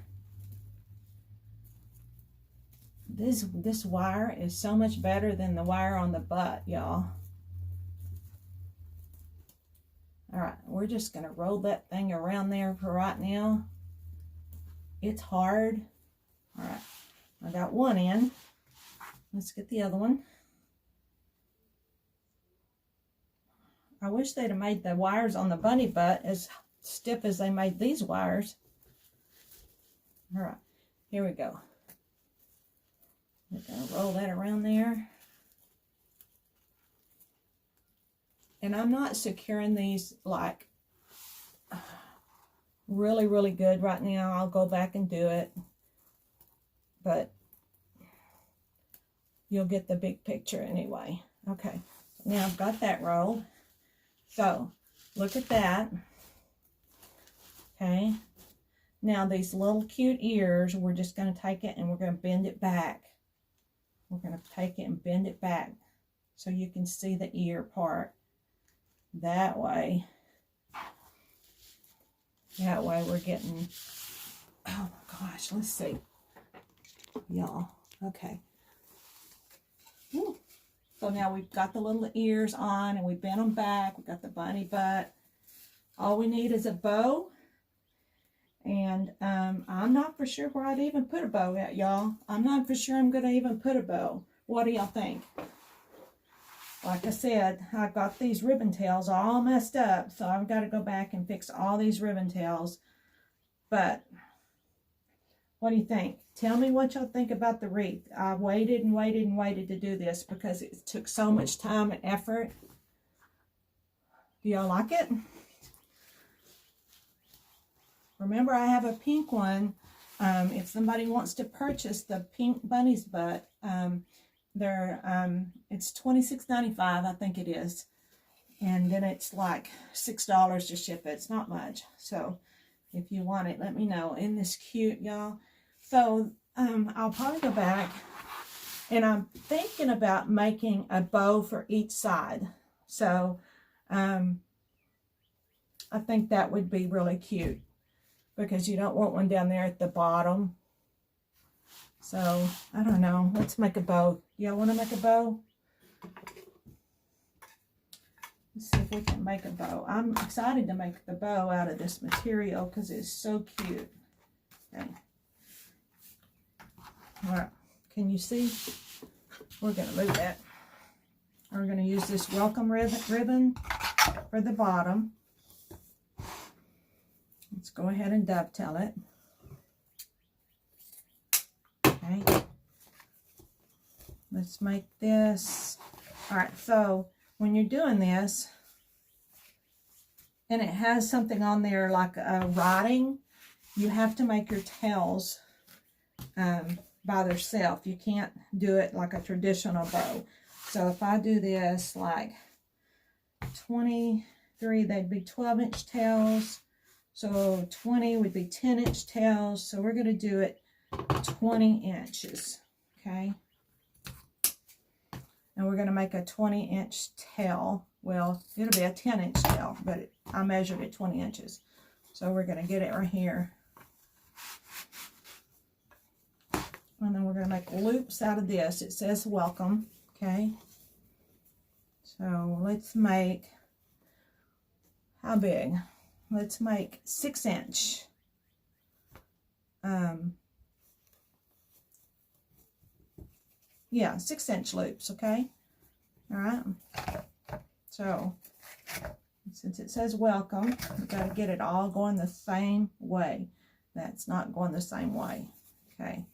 This wire is so much better than the wire on the butt, y'all. All right, we're just going to roll that thing around there for right now. It's hard. All right, I got one in. Let's get the other one. I wish they'd have made the wires on the bunny butt as stiff as they made these wires. All right, here we go. We're going to roll that around there. And I'm not securing these like really, really good right now. I'll go back and do it. But you'll get the big picture anyway. Okay, now I've got that rolled. So look at that. Okay, now these little cute ears, we're just going to take it and we're going to bend it back. We're going to take it and bend it back so you can see the ear part. That way we're getting, oh my gosh, let's see, y'all. Okay. Woo. So now we've got the little ears on and we bent them back. We've got the bunny butt. All we need is a bow. And I'm not for sure where I'd even put a bow at, y'all. I'm not for sure I'm going to even put a bow. What do y'all think? Like I said, I've got these ribbon tails all messed up, so I've got to go back and fix all these ribbon tails. But what do you think? Tell me what y'all think about the wreath. I waited and waited and waited to do this because it took so much time and effort. Do y'all like it? Remember, I have a pink one. If somebody wants to purchase the pink bunny's butt, it's $26.95, I think it is, and then it's like $6 to ship it. It's not much. So If you want it, let me know. Isn't this cute, y'all? So I'll probably go back, and I'm thinking about making a bow for each side. So I think that would be really cute, because you don't want one down there at the bottom. So I don't know. Let's make a bow. Y'all want to make a bow? Let's see if we can make a bow. I'm excited to make the bow out of this material because it's so cute. Okay. All right. Can you see? We're going to move that. We're going to use this welcome ribbon for the bottom. Let's go ahead and dovetail it. Okay. Let's make this. All right. So when you're doing this, and it has something on there like a writing, you have to make your tails by themselves. You can't do it like a traditional bow. So if I do this like 23, they'd be 12-inch tails. So 20 would be 10-inch tails. So we're going to do it 20 inches. Okay. And we're going to make a 20-inch tail. Well, it'll be a 10-inch tail, but I measured it 20 inches. So we're going to get it right here. And then we're going to make loops out of this. It says welcome. Okay. So let's make, how big? Let's make 6-inch. Yeah, 6-inch loops, okay? All right. So, since it says welcome, we've got to get it all going the same way. That's not going the same way, okay?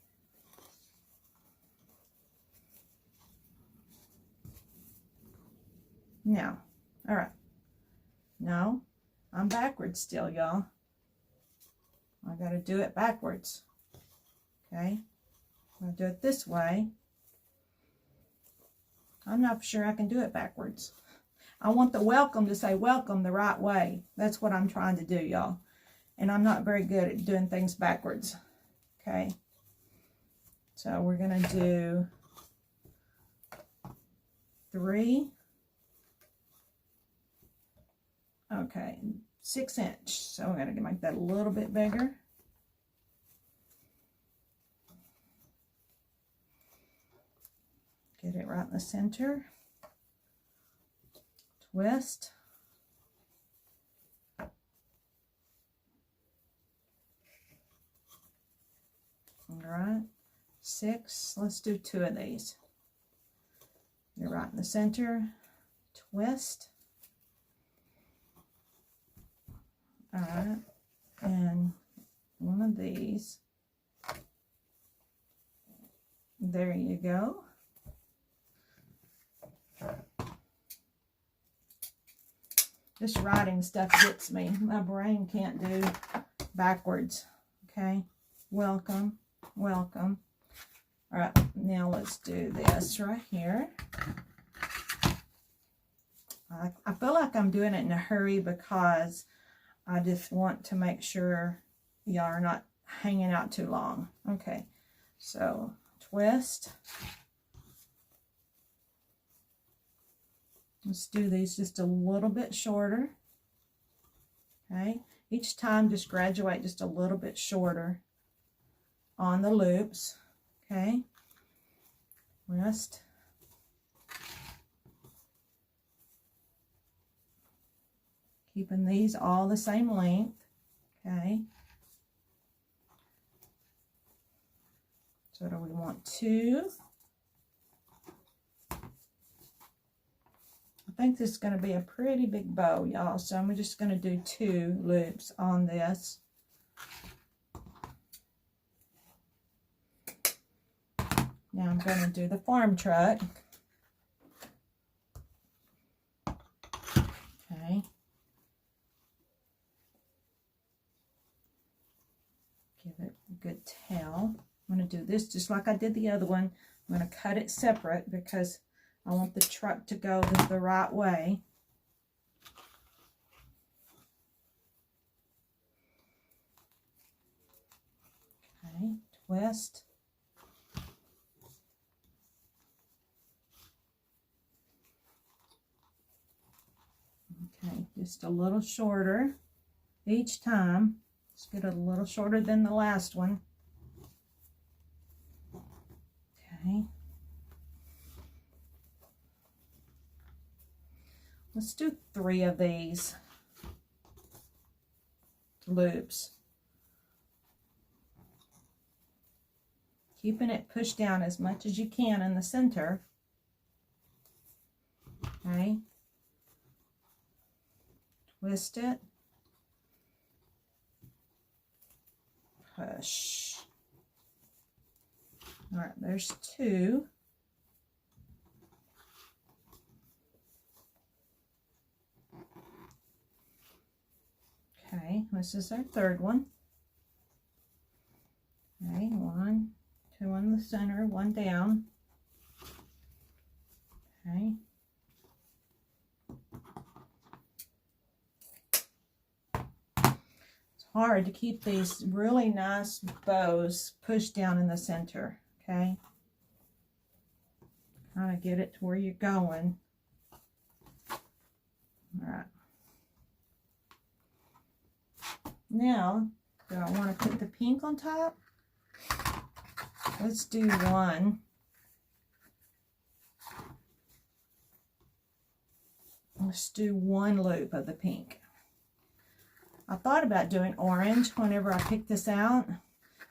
Now, all right. No, I'm backwards still, y'all. I got to do it backwards, okay? I'm going to do it this way. I'm not sure I can do it backwards. I want the welcome to say welcome the right way. That's what I'm trying to do, y'all. And I'm not very good at doing things backwards. Okay. So we're going to do 3. Okay. 6-inch. So we're going to make that a little bit bigger. Get it right in the center. Twist. All right. 6. Let's do 2 of these. You're right in the center. Twist. All right. And one of these. There you go. This writing stuff gets me. My brain can't do backwards. Okay. Welcome. Welcome. All right. Now let's do this right here. I feel like I'm doing it in a hurry because I just want to make sure y'all are not hanging out too long. Okay. So twist. Let's do these just a little bit shorter. Okay. Each time just graduate just a little bit shorter on the loops. Okay. Twist. Keeping these all the same length. Okay. So do we want 2? I think this is going to be a pretty big bow, y'all. So I'm just going to do 2 loops on this. Now I'm going to do the farm truck. Okay. Give it a good tail. I'm going to do this just like I did the other one. I'm going to cut it separate because I want the truck to go the right way. twist. Okay, just a little shorter each time. Just get it a little shorter than the last one. Okay. Let's do 3 of these loops. Keeping it pushed down as much as you can in the center. Okay. Twist it. Push. All right, there's 2. Okay, this is our 3rd one. Okay, 1, 2 on the center, 1 down. Okay. It's hard to keep these really nice bows pushed down in the center, okay? Kind of get it to where you're going. All right. Now, do I want to put the pink on top? Let's do 1. Let's do 1 loop of the pink. I thought about doing orange whenever I picked this out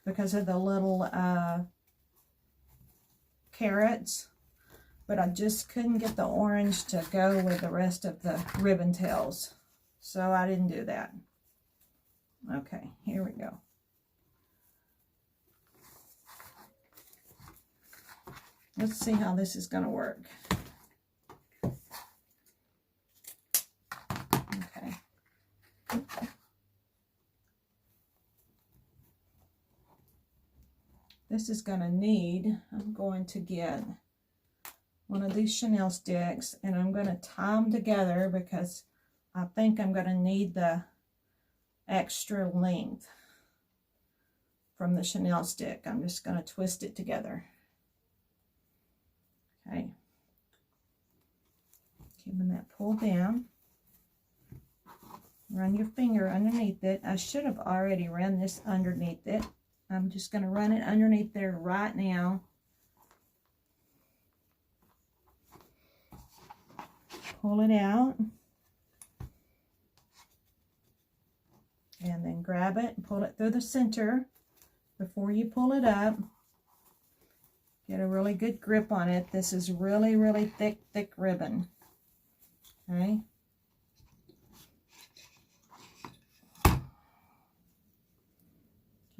because of the little carrots, but I just couldn't get the orange to go with the rest of the ribbon tails, so I didn't do that. Okay, here we go. Let's see how this is going to work. Okay. This is going to need, I'm going to get one of these chenille sticks and I'm going to tie them together because I think I'm going to need the extra length from the chenille stick. I'm just going to twist it together. Okay. Keeping that pulled down. Run your finger underneath it. I should have already run this underneath it. I'm just going to run it underneath there right now. Pull it out. And then grab it and pull it through the center before you pull it up. Get a really good grip on it. This is really, really thick, thick ribbon. Okay.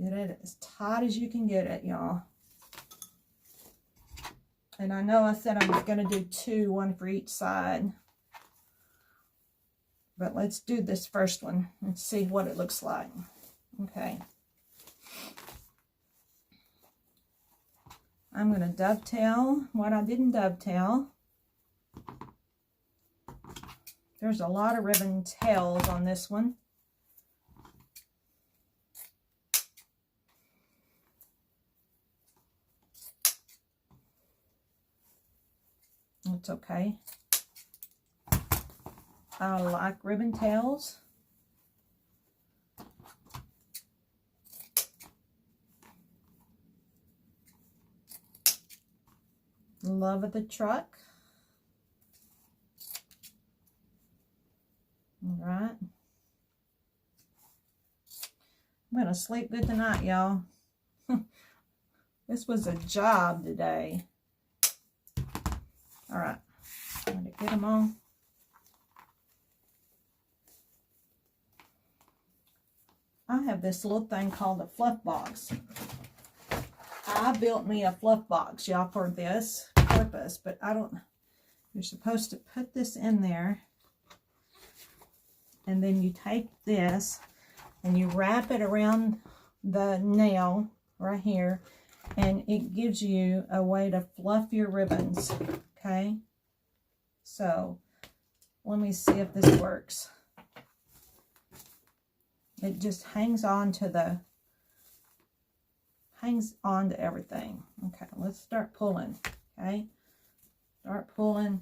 Get it as tight as you can get it, y'all. And I know I said I was going to do 2, 1 for each side. But let's do this first one and see what it looks like. Okay. I'm going to dovetail what I didn't dovetail. There's a lot of ribbon tails on this one. It's okay. I like ribbon tails. Love of the truck. All right. I'm going to sleep good tonight, y'all. This was a job today. All right. I'm going to get them on. I have this little thing called a fluff box. I built me a fluff box, y'all, for this purpose, but I don't, you're supposed to put this in there, and then you take this, and you wrap it around the nail right here, and it gives you a way to fluff your ribbons, okay? So, let me see if this works. It just hangs on to the hangs on to everything. Okay, let's start pulling. Okay, start pulling.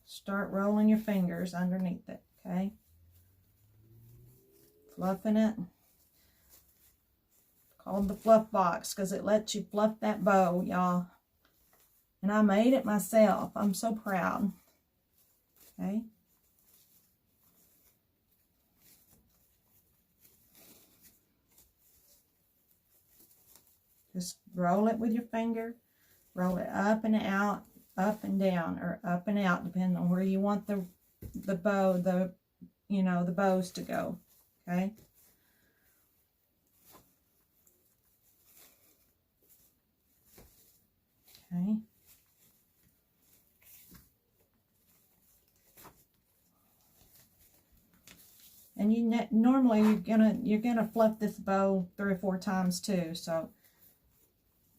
Start rolling your fingers underneath it. Okay, fluffing it. Called the fluff box because it lets you fluff that bow, y'all. And I made it myself. I'm so proud. Okay. Just roll it with your finger. Roll it up and out, up and down, or up and out, depending on where you want the bow, the bows to go. Okay. Okay. And normally you're gonna fluff this bow 3 or 4 times too. So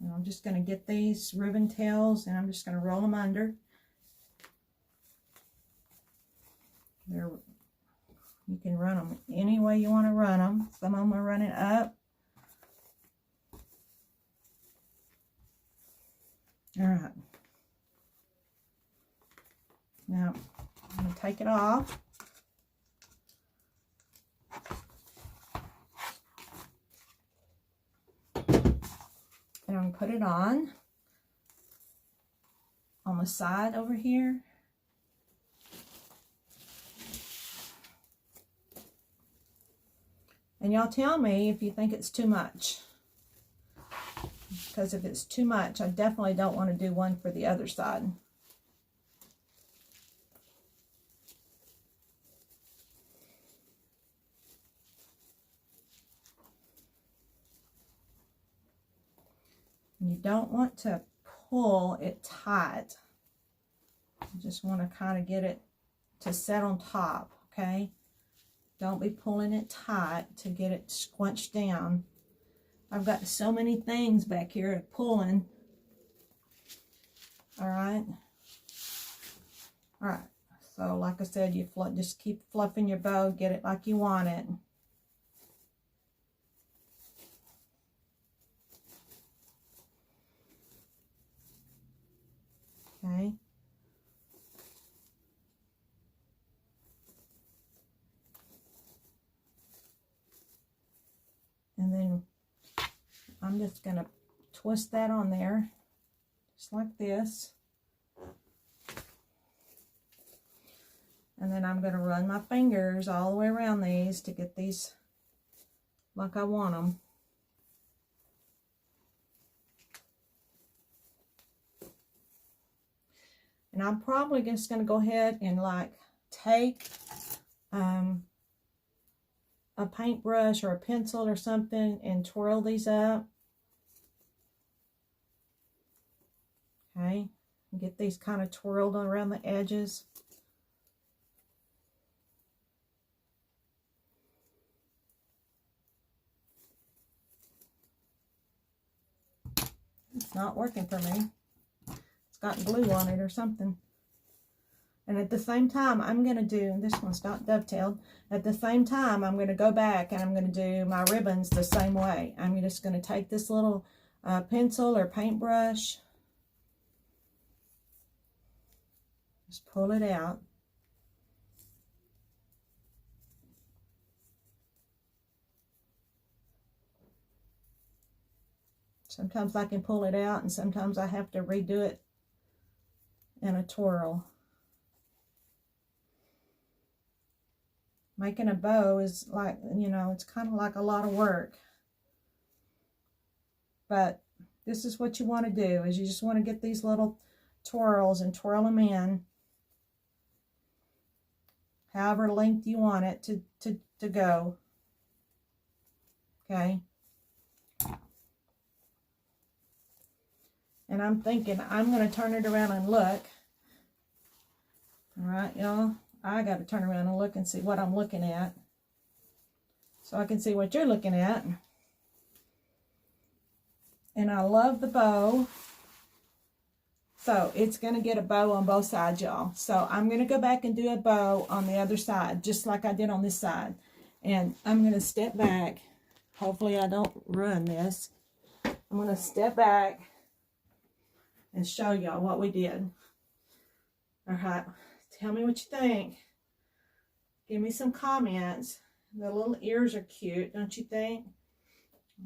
I'm just gonna get these ribbon tails and I'm just gonna roll them under. You can run them any way you want to run them. Some of them are running up. All right. Now I'm gonna take it off. And I'm going to put it on the side over here. And y'all tell me if you think it's too much. Because if it's too much, I definitely don't want to do one for the other side. You don't want to pull it tight. You just want to kind of get it to set on top, okay? Don't be pulling it tight to get it squunched down. I've got so many things back here pulling. All right. All right. So like I said, you just keep fluffing your bow, get it like you want it. Okay. And then I'm just going to twist that on there, just like this. And then I'm going to run my fingers all the way around these to get these like I want them. And I'm probably just going to go ahead and like take a paintbrush or a pencil or something and twirl these up. Okay, get these kind of twirled around the edges. It's not working for me. It's got glue on it or something. And at the same time, I'm going to do, this one's not dovetailed. At the same time, I'm going to go back and I'm going to do my ribbons the same way. I'm just going to take this little pencil or paintbrush. Just pull it out. Sometimes I can pull it out and sometimes I have to redo it in a twirl. Making a bow is like, it's kind of like a lot of work. But this is what you want to do, is you just want to get these little twirls and twirl them in. However length you want it to go. Okay. And I'm thinking I'm going to turn it around and look. All right, y'all. I got to turn around and look and see what I'm looking at, so I can see what you're looking at. And I love the bow. So it's going to get a bow on both sides, y'all. So I'm going to go back and do a bow on the other side, just like I did on this side. And I'm going to step back. Hopefully I don't ruin this. I'm going to step back and show y'all what we did. All right, tell me what you think. Give me some comments. The little ears are cute, don't you think?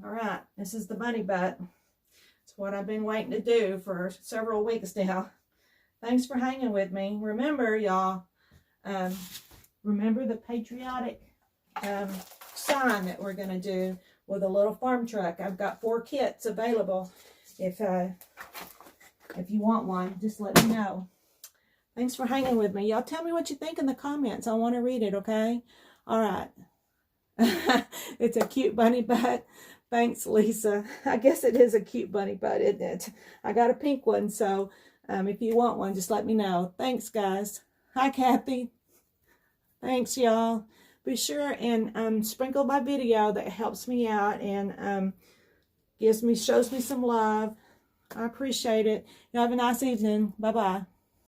All right, this is the bunny butt. It's what I've been waiting to do for several weeks now. Thanks for hanging with me. Remember, y'all, remember the patriotic sign that we're going to do with a little farm truck. I've got 4 kits available. If you want one, just let me know. Thanks for hanging with me. Y'all tell me what you think in the comments. I want to read it, okay? All right. It's a cute bunny butt. Thanks, Lisa. I guess it is a cute bunny butt, isn't it? I got a pink one, so if you want one, just let me know. Thanks, guys. Hi, Kathy. Thanks, y'all. Be sure and sprinkle my video. That helps me out and shows me some love. I appreciate it. You have a nice evening. Bye-bye.